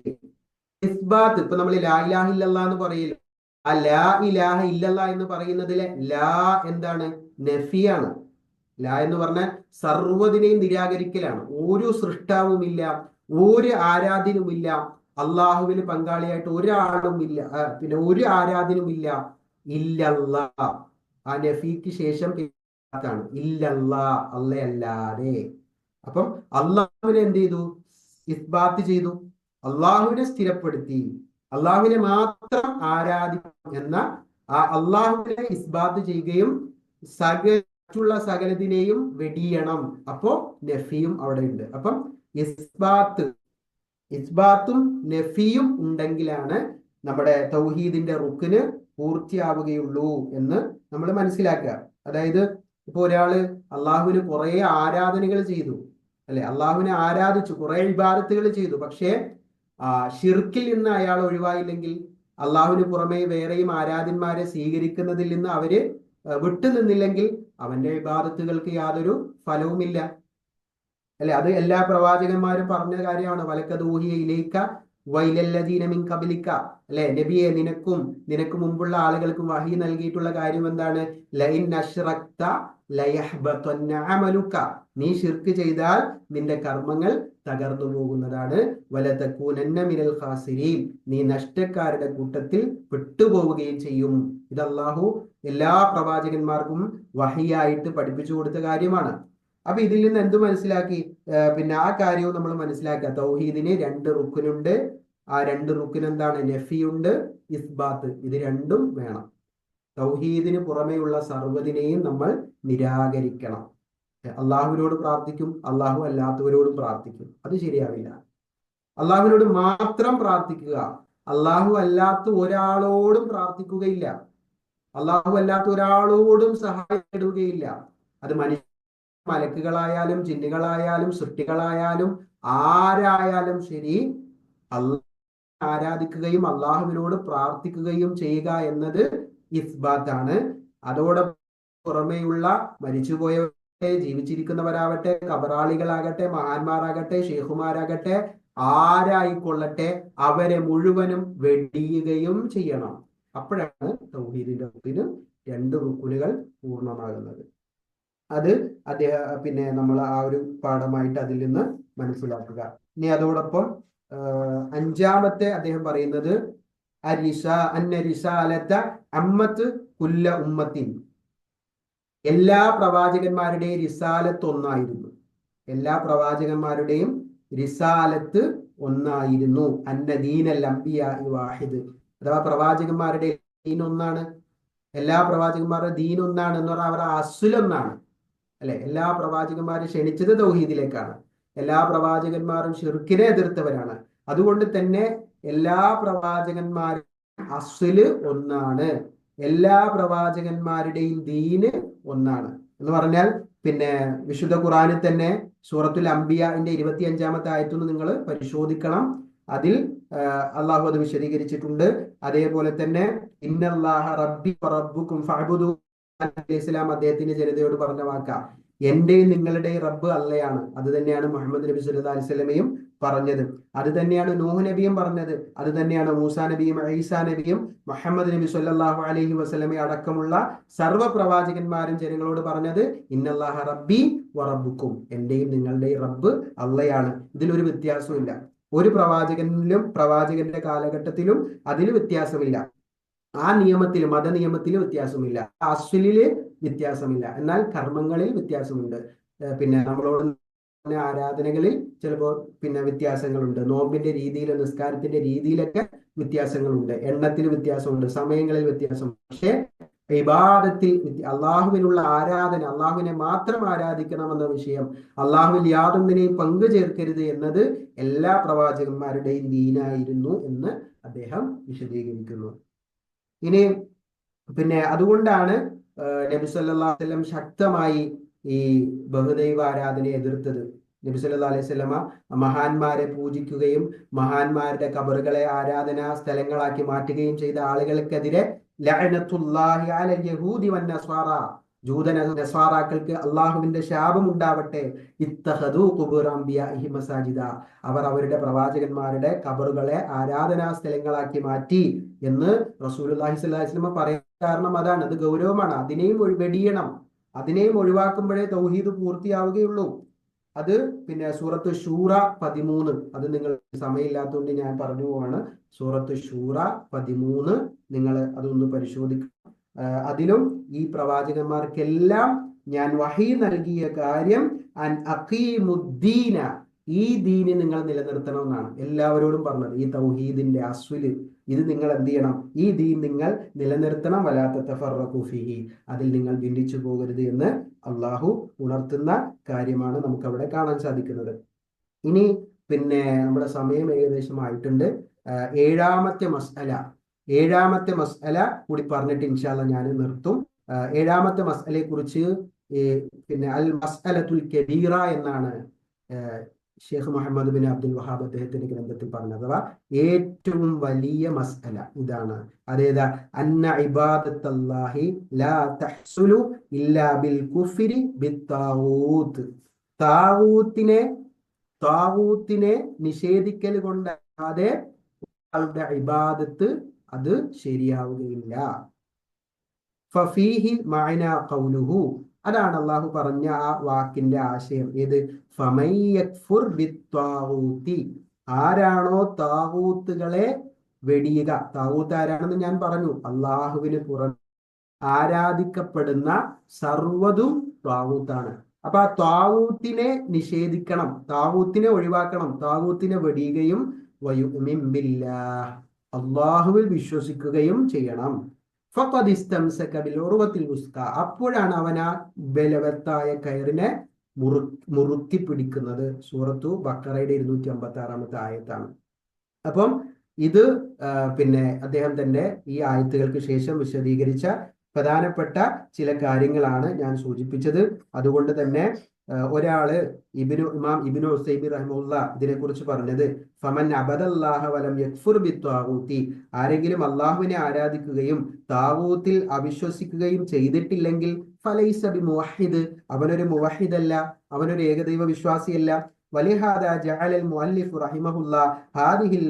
ഇസ്ബാത്ത്, ഇപ്പൊ നമ്മൾ ലാ ഇലാഹ ഇല്ലല്ലാഹ് എന്ന് പറയില്ല. ആ ലാ ഇലാഹ ഇല്ലല്ലാഹ് എന്ന് പറയുന്നതിലെ ലാ എന്താണ്? നഫിയാണ്. ലാ എന്ന് പറഞ്ഞാൽ സർവ്വതിനെയും നിരാകരിക്കലാണ്. ഒരു സൃഷ്ടാവുമില്ല, ഒരു ആരാധ്യനുമില്ല, അള്ളാഹുവിന് പങ്കാളിയായിട്ട് ഒരാളും ഇല്ല, ഒരു ആരാധ്യനുമില്ല, ഇല്ലല്ലാ. ആ നഫിക്ക് ശേഷം ഇല്ലല്ലാ, അല്ലയല്ലാതെ. അപ്പം അള്ളാഹുവിനെ എന്ത് ചെയ്തു? ഇസ്ബാത്ത് ചെയ്തു, അള്ളാഹുവിനെ സ്ഥിരപ്പെടുത്തി, അള്ളാഹുവിനെ മാത്രം ആരാധിക്കണം എന്ന ആ അള്ളാഹുവിനെ ഇസ്ബാത്ത് ചെയ്യുകയും മറ്റുള്ള സകലതിനെയും വെടിയണം. അപ്പോ നഫിയും അവിടെ ഉണ്ട്. അപ്പം ഇസ്ബാത്തും നഫിയും ഉണ്ടെങ്കിലാണ് നമ്മുടെ തൗഹീദിന്റെ റുക്കിന് പൂർത്തിയാവുകയുള്ളൂ എന്ന് നമ്മൾ മനസ്സിലാക്കുക. അതായത് ഇപ്പൊ ഒരാള് അള്ളാഹുവിന് കുറെ ആരാധനകൾ ചെയ്തു, അല്ലെ, അള്ളാഹുവിനെ ആരാധിച്ചു, കുറെ ഇബാദത്തുകൾ ചെയ്തു. പക്ഷേ ഷിർക്കിൽ നിന്ന് അയാൾ ഒഴിവായില്ലെങ്കിൽ, അള്ളാഹുവിന് പുറമെ വേറെയും ആരാധന്മാരെ സ്വീകരിക്കുന്നതിൽ നിന്ന് അവര് വിട്ടുനിന്നില്ലെങ്കിൽ അവന്റെ ഇബാദത്തുകൾക്ക് യാതൊരു ഫലവുമില്ല. അല്ലെ, അത് എല്ലാ പ്രവാചകന്മാരും പറഞ്ഞ കാര്യമാണ്. വലക്കദ് ഊഹിയ ഇലൈക വൈലല്ലദീന മിൻ ഖബ്ലിക, അല്ലെ, നബിയെ നിനക്കും നിനക്ക് മുമ്പുള്ള ആളുകൾക്കും വഹി നൽകിയിട്ടുള്ള കാര്യം എന്താണ്? ലഇൻ അശ്റക്ത ലയഹ്ബതന്ന അമലുക, നീ ശിർക്ക് ചെയ്താൽ നിന്റെ കർമ്മങ്ങൾ തകർന്നു പോകുന്നതാണ്. വലതകൂനന്ന മിനൽ ഖാസിരീൻ, നീ നഷ്ടക്കാരുടെ കൂട്ടത്തിൽ പെട്ടുപോവുകയും ചെയ്യും. ഇത് അല്ലാഹു എല്ലാ പ്രവാചകന്മാർക്കും വഹിയായിട്ട് പഠിപ്പിച്ചു കൊടുത്ത കാര്യമാണ്. അപ്പൊ ഇതിൽ നിന്ന് എന്ത് മനസ്സിലാക്കി? ആ കാര്യവും നമ്മൾ മനസ്സിലാക്കുക. തൗഹീദിന് രണ്ട് റുക്കിനുണ്ട്. ആ രണ്ട് റുക്കിന് എന്താണ്? നഫിയുണ്ട്, ഇസ്ബാത്ത്. ഇത് രണ്ടും വേണം. തൗഹീദിന് പുറമെയുള്ള സർവ്വതിനെയും നമ്മൾ നിരാകരിക്കണം. അള്ളാഹുവിനോട് പ്രാർത്ഥിക്കും, അള്ളാഹു അല്ലാത്തവരോടും പ്രാർത്ഥിക്കും, അത് ശരിയാവില്ല. അള്ളാഹുവിനോട് മാത്രം പ്രാർത്ഥിക്കുക, അള്ളാഹു അല്ലാത്ത ഒരാളോടും പ്രാർത്ഥിക്കുകയില്ല, അള്ളാഹു അല്ലാത്ത ഒരാളോടും സഹായം തേടുകയില്ല. അത് മനുഷ്യ മലക്കുകളായാലും ജിന്നുകളായാലും സൃഷ്ടികളായാലും ആരായാലും ശരി, അള്ളാഹു ആരാധിക്കുകയും അള്ളാഹുവിനോട് പ്രാർത്ഥിക്കുകയും ചെയ്യുക എന്നത് ഇസ്ബാത്താണ്. അതോടൊപ്പം പുറമെയുള്ള മരിച്ചുപോയവരാകട്ടെ ജീവിച്ചിരിക്കുന്നവരാവട്ടെ കബറാളികളാകട്ടെ മഹാന്മാരാകട്ടെ ഷെയ്ഖുമാരാകട്ടെ ആരായിക്കൊള്ളട്ടെ അവരെ മുഴുവനും വെടിയുകയും ചെയ്യണം. അപ്പോഴാണ് തൗഹീദിന്റെ റുക്കിന് 2 റുക്കുനുകൾ പൂർണ്ണമാകുന്നത്. അത് പിന്നെ നമ്മൾ ആ ഒരു പാഠമായിട്ട് അതിൽ നിന്ന് മനസ്സിലാക്കുക. ഇനി അതോടൊപ്പം 5-ാമത്തെ അദ്ദേഹം പറയുന്നത് അമ്മത്ത് കുല്ല ഉമ്മത്തിൻ, എല്ലാ പ്രവാചകന്മാരുടെയും റിസാലത്ത് ഒന്നായിരുന്നു. എല്ലാ പ്രവാചകന്മാരുടെയും റിസാലത്ത് ഒന്നായിരുന്നു. അന്ന ദീനൽ അംബിയാ വാഹിദ്, അഥവാ പ്രവാചകന്മാരുടെ ദീൻ ഒന്നാണ്. എല്ലാ പ്രവാചകന്മാരുടെ ദീൻ ഒന്നാണ് എന്ന് പറഞ്ഞാൽ അവരുടെ അസുലൊന്നാണ് അല്ലെ. എല്ലാ പ്രവാചകന്മാരും ക്ഷണിച്ചത് തൗഹീദിലേക്കാണ്. എല്ലാ പ്രവാചകന്മാരും ശിർക്കിനെ എതിർത്തവരാണ്. അതുകൊണ്ട് തന്നെ എല്ലാ പ്രവാചകന്മാരും അസ്ല് ഒന്നാണ്. എല്ലാ പ്രവാചകന്മാരുടെയും ദീന് ഒന്നാണ് എന്ന് പറഞ്ഞാൽ പിന്നെ വിശുദ്ധ ഖുറാനിൽ തന്നെ സൂറത്തുൽ അംബിയാന്റെ 25-ാമത്തെ ആയത്തൊന്ന് നിങ്ങൾ പരിശോധിക്കണം. അതിൽ അള്ളാഹു അത് വിശദീകരിച്ചിട്ടുണ്ട്. അതേപോലെ തന്നെ ഇന്നല്ലാഹ റബ്ബി വറബ്ബുക്കും ഫഅബ്ദു ഇസ്ലാം അദ്ദേഹത്തിന്റെ ജനതയോട് പറഞ്ഞ വാക്ക, എന്റെയും നിങ്ങളുടെയും റബ്ബ് അല്ലയാണ്. അത് തന്നെയാണ് മുഹമ്മദ് നബി സല്ലല്ലാഹു അലൈഹി വസല്ലമയും പറഞ്ഞത്. അത് തന്നെയാണ് നൂഹ് നബിയും പറഞ്ഞത്. അത് തന്നെയാണ് മൂസാ നബിയും ഈസാ നബിയും മുഹമ്മദ് നബി സല്ലല്ലാഹു അലൈഹി വസല്ലമയെ അടക്കമുള്ള സർവ്വ പ്രവാചകന്മാരും ജനങ്ങളോട് പറഞ്ഞത് ഇന്നല്ലാഹ റബ്ബി വറബ്ബുക്കും, എന്റെയും നിങ്ങളുടെയും റബ്ബ് അല്ലയാണ്. ഇതിലൊരു വ്യത്യാസമില്ല. ഒരു പ്രവാചകനിലും പ്രവാചകന്റെ കാലഘട്ടത്തിലും അതിൽ വ്യത്യാസമില്ല. ആ നിയമത്തിലും മതനിയമത്തിലും വ്യത്യാസമില്ല. അസ്ലില് വ്യത്യാസമില്ല. എന്നാൽ കർമ്മങ്ങളിൽ വ്യത്യാസമുണ്ട്. പിന്നെ നമ്മളോട് ആരാധനകളിൽ ചിലപ്പോൾ പിന്നെ വ്യത്യാസങ്ങളുണ്ട്. നോമ്പിന്റെ രീതിയിൽ നിസ്കാരത്തിന്റെ രീതിയിലൊക്കെ വ്യത്യാസങ്ങളുണ്ട്. എണ്ണത്തിൽ വ്യത്യാസമുണ്ട്. സമയങ്ങളിൽ വ്യത്യാസമുണ്ട്. പക്ഷേ ഇബാദത്തിൽ അള്ളാഹുവിനുള്ള ആരാധന, അള്ളാഹുവിനെ മാത്രം ആരാധിക്കണമെന്ന വിഷയം, അള്ളാഹുവിൽ യാതൊന്നിനെയും പങ്കു ചേർക്കരുത് എന്നത് എല്ലാ പ്രവാചകന്മാരുടെയും ദീനായിരുന്നു എന്ന് അദ്ദേഹം വിശദീകരിക്കുന്നു. ഇനി പിന്നെ അതുകൊണ്ടാണ് നബി സല്ലല്ലാഹു അലൈഹി വസല്ലം ശക്തമായി ഈ ബഹുദൈവ ആരാധനയെ എതിർത്തത്. നബി സല്ലല്ലാഹു അലൈഹി വസല്ലമ മഹാന്മാരെ പൂജിക്കുകയും മഹാന്മാരുടെ ഖബറുകളെ ആരാധനാ സ്ഥലങ്ങളാക്കി മാറ്റുകയും ചെയ്ത ആളുകൾക്കെതിരെ ലഅനത്തുല്ലാഹി അലൽ യഹൂദി വന്നസ്വാറ, ജൂത നസ്വാറാക്കൾക്ക് അള്ളാഹുവിന്റെ ശാപം ഉണ്ടാവട്ടെ, ഇത്തഖദൂ ഖുബൂറ അംബിയാഇഹി മസാജിദ, അവർ അവരുടെ പ്രവാചകന്മാരുടെ ഖബറുകളെ ആരാധനാ സ്ഥലങ്ങളാക്കി മാറ്റി എന്ന് റസൂലുള്ളാഹി സ്വല്ലല്ലാഹു അലൈഹി വസല്ലം പറയാൻ കാരണം അതാണ്. അത് ഗൗരവമാണ്. അതിനെയും വെടിയണം. അതിനെയും ഒഴിവാക്കുമ്പോഴേ തൗഹീദ് പൂർത്തിയാവുകയുള്ളൂ. അത് പിന്നെ സൂറത്ത് ശൂറ 13, അത് നിങ്ങൾ സമയമില്ലാത്തതുകൊണ്ട് ഞാൻ പറഞ്ഞു പോവാണ്. സൂറത്ത് ശൂറ 13 നിങ്ങൾ അതൊന്ന് പരിശോധിക്കുക. അതിലും ഈ പ്രവാചകന്മാർക്കെല്ലാം ഞാൻ വഹി നൽകിയ കാര്യം അൻ അഖീമുദ്ദീന, ഈ ദീന് നിങ്ങൾ നിലനിർത്തണമെന്നാണ് എല്ലാവരോടും പറഞ്ഞത്. ഈ തൗഹീദിന്റെ അസ്വില് ഇത് നിങ്ങൾ എന്ത് ചെയ്യണം? ഈ ദീൻ നിങ്ങൾ നിലനിർത്തണം. വലാ തതഫറഖു ഫീഹി, അതിൽ നിങ്ങൾ ഭിന്നിച്ചു പോകരുത് എന്ന് അള്ളാഹു ഉണർത്തുന്ന കാര്യമാണ് നമുക്ക് അവിടെ കാണാൻ സാധിക്കുന്നത്. ഇനി പിന്നെ നമ്മുടെ സമയം ഏകദേശം ആയിട്ടുണ്ട്. 7-ാമത്തെ മസ്അല കൂടി പറഞ്ഞിട്ട് ഇൻഷാ അല്ലാഹ് ഞാൻ നിർത്തും. 7-ാമത്തെ മസ്അലയെ കുറിച്ച് പിന്നെ അൽ മസ്അലത്തുൽ കബീറ എന്നാണ് ഷെയ്ഖ് മുഹമ്മദ് ബിൻ അബ്ദുൽ വഹാബ് അദ്ദേഹത്തിന്റെ ഗ്രന്ഥത്തിൽ പറഞ്ഞത്. അഥവാ ഏറ്റവും വലിയ മസ്അല ഇതാണ്. അതേതാ? അന്ന ഇബാദത്തല്ലാഹി ലാ തഹ്സുലു ഇല്ലാ ബിൽ കുഫ്രി ബിത്താഗൂത്ത്, താഗൂത്തിനെ നിഷേധിക്കൽ കൊണ്ടല്ലാതെ ആളുടെ ഇബാദത്ത് അത് ശരിയാവുകയില്ല. ഫഫീഹി മഅനാ ഖൗലുഹു, അതാണ് അള്ളാഹു പറഞ്ഞ ആ വാക്കിന്റെ ആശയം. ഏത്? ഫമൻ യക്ഫുർ ബിത്വാഗൂത്തി, ആരാണോ താഗൂത്തുകളെ വെടിയുക. താഗൂത്ത് ആരാണെന്ന് ഞാൻ പറഞ്ഞു. അള്ളാഹുവിന് പുറമെ ആരാധിക്കപ്പെടുന്ന സർവ്വതും താഗൂത്താണ്. അപ്പൊ ആ താഗൂത്തിനെ നിഷേധിക്കണം, താഗൂത്തിനെ ഒഴിവാക്കണം, താഗൂത്തിനെ വെടിയുകയും വയുമിൻ ബില്ലാഹ്, അള്ളാഹുവിൽ വിശ്വസിക്കുകയും ചെയ്യണം. ഫഖദ് ഇസ്തംസക ബിൽ ഉർവത്തിൽ വുസ്ക, അപ്പോഴാണ് അവൻ ആ ബലവത്തായ കയറിനെ മുറുക്കി പിടിക്കുന്നത്. സൂറത്തു ബഖറയുടെ 256 ആയത്താണ്. അപ്പം ഇത് പിന്നെ അദ്ദേഹം തന്നെ ഈ ആയത്തുകൾക്ക് ശേഷം വിശദീകരിച്ച പ്രധാനപ്പെട്ട ചില കാര്യങ്ങളാണ് ഞാൻ സൂചിപ്പിച്ചത്. അതുകൊണ്ട് തന്നെ ഒരാള് ഇമാം ഇബ്നു ഉസൈമീൻ റഹിമഹുല്ലാ ഇതിനെക്കുറിച്ച് പറഞ്ഞത്, ഫമൻ അബദല്ലാഹ വലം യക്ഫുർ ബിത്വാഗൂത്തി, ആരെങ്കിലും അള്ളാഹുവിനെ ആരാധിക്കുകയും താവൂത്തിൽ അവിശ്വസിക്കുകയും ചെയ്തിട്ടില്ലെങ്കിൽ ഫലൈസ ബിമുവഹിദ്, അവനൊരു മുവഹിദല്ല, അവനൊരു ഏകദൈവ വിശ്വാസിയല്ല. വലിഹാദാ ജഅലൽ മുഅല്ലിഫ് റഹിമഹുല്ലാഹ് ഹാദിഹിൽ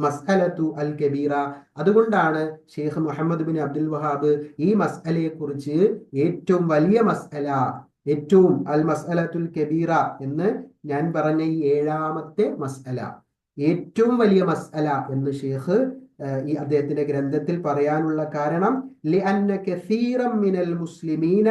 മസ്അലതു അൽ കബീറ, അതുകൊണ്ടാണ് ഷെയ്ഖ് മുഹമ്മദ് ബിൻ അബ്ദുൽ വഹാബ് ഈ മസ്അലയെ കുറിച്ച് ഏറ്റവും വലിയ മസ്അല, ഏറ്റവും അൽ മസ്അലത്തുൽ കബീറ എന്ന് ഞാൻ പറഞ്ഞ ഈ 7ാമത്തെ മസ്അല, ഏറ്റവും വലിയ മസ്അല എന്ന് ഷെയ്ഖ് ഈ അദ്ദേഹത്തിന്റെ ഗ്രന്ഥത്തിൽ പറയാനുള്ള കാരണം, ലിഅന്ന കസീറൻ മിനൽ മുസ്ലിമീന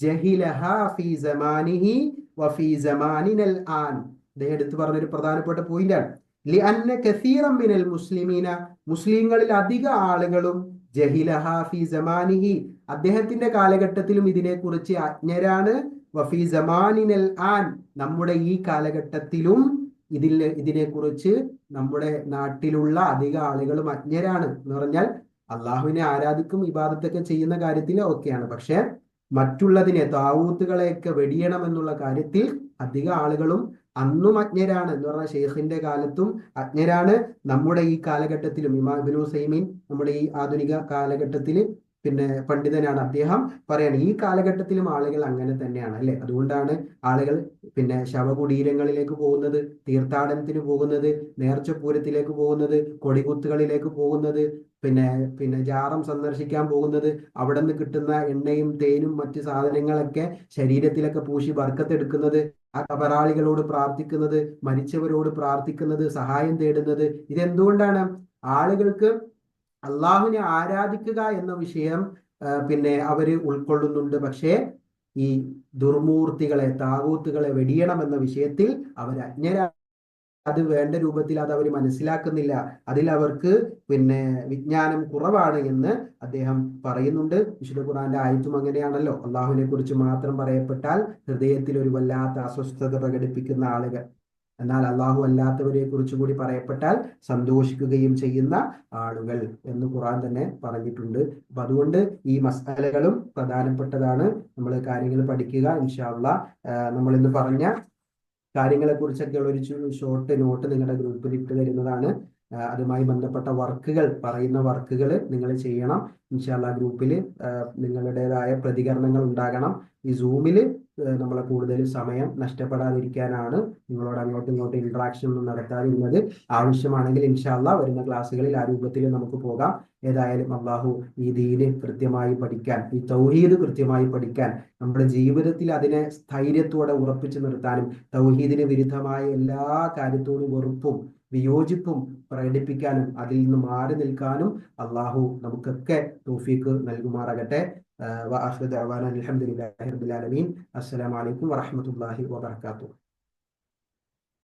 ജഹിലഹാ ഫീ സമാനിഹി വഫീ സമാനിനൽ ആൻ. അദ്ദേഹം എടുത്തു പറഞ്ഞൊരു പ്രധാനപ്പെട്ട പോയിന്റാണ്. ലിഅന്ന കസീറൻ മിനൽ മുസ്ലിമീന, മുസ്ലിങ്ങളിൽ അധിക ആളുകളും ജഹിലഹാ ഫീ സമാനിഹി, അദ്ദേഹത്തിന്റെ കാലഘട്ടത്തിലും ഇതിനെക്കുറിച്ച് അജ്ഞരാണ്. വഫീ സമാനിനൽ ആൻ, നമ്മുടെ ഈ കാലഘട്ടത്തിലും ഇതിനെക്കുറിച്ച് നമ്മുടെ നാട്ടിലുള്ള അധിക ആളുകളും അജ്ഞരാണ്. എന്ന് പറഞ്ഞാൽ അള്ളാഹുവിനെ ആരാധിക്കും ഇബാദത്തൊക്കെ ചെയ്യുന്ന കാര്യത്തിൽ ഓക്കെയാണ്, പക്ഷെ മറ്റുള്ളതിനെ താവൂത്തുകളെയൊക്കെ വെടിയണം എന്നുള്ള കാര്യത്തിൽ അധിക ആളുകളും അന്നും അജ്ഞരാണ്. എന്ന് പറഞ്ഞാൽ ഷെയ്ഖിന്റെ കാലത്തും അജ്ഞരാണ്, നമ്മുടെ ഈ കാലഘട്ടത്തിലും. ഇമാം ഇബ്നു ഉസൈമീൻ നമ്മുടെ ഈ ആധുനിക കാലഘട്ടത്തിൽ പിന്നെ പണ്ഡിതനാണ്. അദ്ദേഹം പറയാണ് ഈ കാലഘട്ടത്തിലും ആളുകൾ അങ്ങനെ തന്നെയാണ് അല്ലെ. അതുകൊണ്ടാണ് ആളുകൾ പിന്നെ ശവകുടീരങ്ങളിലേക്ക് പോകുന്നത്, തീർത്ഥാടനത്തിന് പോകുന്നത്, നേർച്ചപ്പൂരത്തിലേക്ക് പോകുന്നത്, കൊടികുത്തുകളിലേക്ക് പോകുന്നത്, പിന്നെ ജാറം സന്ദർശിക്കാൻ പോകുന്നത്, അവിടെ നിന്ന് കിട്ടുന്ന എണ്ണയും തേനും മറ്റ് സാധനങ്ങളൊക്കെ ശരീരത്തിലൊക്കെ പൂശി ബർക്കത്തെടുക്കുന്നത്, ആ കബറാളികളോട് പ്രാർത്ഥിക്കുന്നത്, മരിച്ചവരോട് പ്രാർത്ഥിക്കുന്നത്, സഹായം തേടുന്നത്. ഇതെന്തുകൊണ്ടാണ്? ആളുകൾക്ക് അള്ളാഹുവിനെ ആരാധിക്കുക എന്ന വിഷയം പിന്നെ അവര് ഉൾക്കൊള്ളുന്നുണ്ട്, പക്ഷേ ഈ ദുർമൂർത്തികളെ താകൂത്തുകളെ വെടിയണം എന്ന വിഷയത്തിൽ അവർ അജ്ഞരാണ്. അത് വേണ്ട രൂപത്തിൽ അത് അവർ മനസ്സിലാക്കുന്നില്ല, അതിൽ അവർക്ക് പിന്നെ വിജ്ഞാനം കുറവാണ് എന്ന് അദ്ദേഹം പറയുന്നുണ്ട്. വിശുദ്ധ ഖുർആന്റെ ആയത്തും അങ്ങനെയാണല്ലോ, അള്ളാഹുവിനെ കുറിച്ച് മാത്രം പറയപ്പെട്ടാൽ ഹൃദയത്തിൽ ഒരു വല്ലാത്ത അസ്വസ്ഥത പ്രകടിപ്പിക്കുന്ന ആളുകൾ, എന്നാൽ അള്ളാഹു അല്ലാത്തവരെ കുറിച്ച് കൂടി പറയപ്പെട്ടാൽ സന്തോഷിക്കുകയും ചെയ്യുന്ന ആളുകൾ എന്ന് ഖുർആൻ തന്നെ പറഞ്ഞിട്ടുണ്ട്. അപ്പൊ അതുകൊണ്ട് ഈ മസ്അലകളും പ്രധാനപ്പെട്ടതാണ്. നമ്മൾ കാര്യങ്ങൾ പഠിക്കുക ഇൻഷാ അല്ലാഹ്. നമ്മൾ ഇന്ന് പറഞ്ഞ കാര്യങ്ങളെ കുറിച്ചൊക്കെ ഉള്ള ഒരു ഷോർട്ട് നോട്ട് നിങ്ങളുടെ ഗ്രൂപ്പിൽ ഇട്ട് തരുന്നതാണ്. അതുമായി ബന്ധപ്പെട്ട വർക്കുകൾ, പറയുന്ന വർക്കുകൾ നിങ്ങൾ ചെയ്യണം ഇൻഷാ അല്ലാഹ്. ഗ്രൂപ്പിൽ നിങ്ങളുടേതായ പ്രതികരണങ്ങൾ ഉണ്ടാകണം. ഈ സൂമിൽ നമ്മളെ കൂടുതൽ സമയം നഷ്ടപ്പെടാതിരിക്കാനാണ് നിങ്ങളോട് അങ്ങോട്ടും ഇങ്ങോട്ടും ഇന്ററാക്ഷൻ ഒന്നും നടത്താതിരുന്നത്. ആവശ്യമാണെങ്കിൽ ഇൻഷാ അല്ലാഹ് വരുന്ന ക്ലാസ്സുകളിൽ ആ രൂപത്തിൽ നമുക്ക് പോകാം. ഏതായാലും അള്ളാഹു ഈ ദീന് കൃത്യമായി പഠിക്കാൻ, ഈ തൗഹീദ് കൃത്യമായി പഠിക്കാൻ, നമ്മുടെ ജീവിതത്തിൽ അതിനെ സ്ഥൈര്യത്തോടെ ഉറപ്പിച്ചു നിർത്താനും തൗഹീദിന് വിരുദ്ധമായ എല്ലാ കാര്യത്തോടും വെറുപ്പും വിയോജിപ്പും പ്രകടിപ്പിക്കാനും അതിൽ നിന്ന് മാറി നിൽക്കാനും അള്ളാഹു നമുക്കൊക്കെ തൗഫീഖ് നൽകുമാറാകട്ടെ. വആഖിറു ദഅവാനാ അൽഹംദുലില്ലാഹി റബ്ബിൽ ആലമീൻ. അസ്സലാമു അലൈക്കും വറഹ്മത്തുള്ളാഹി വബറകാതുഹു.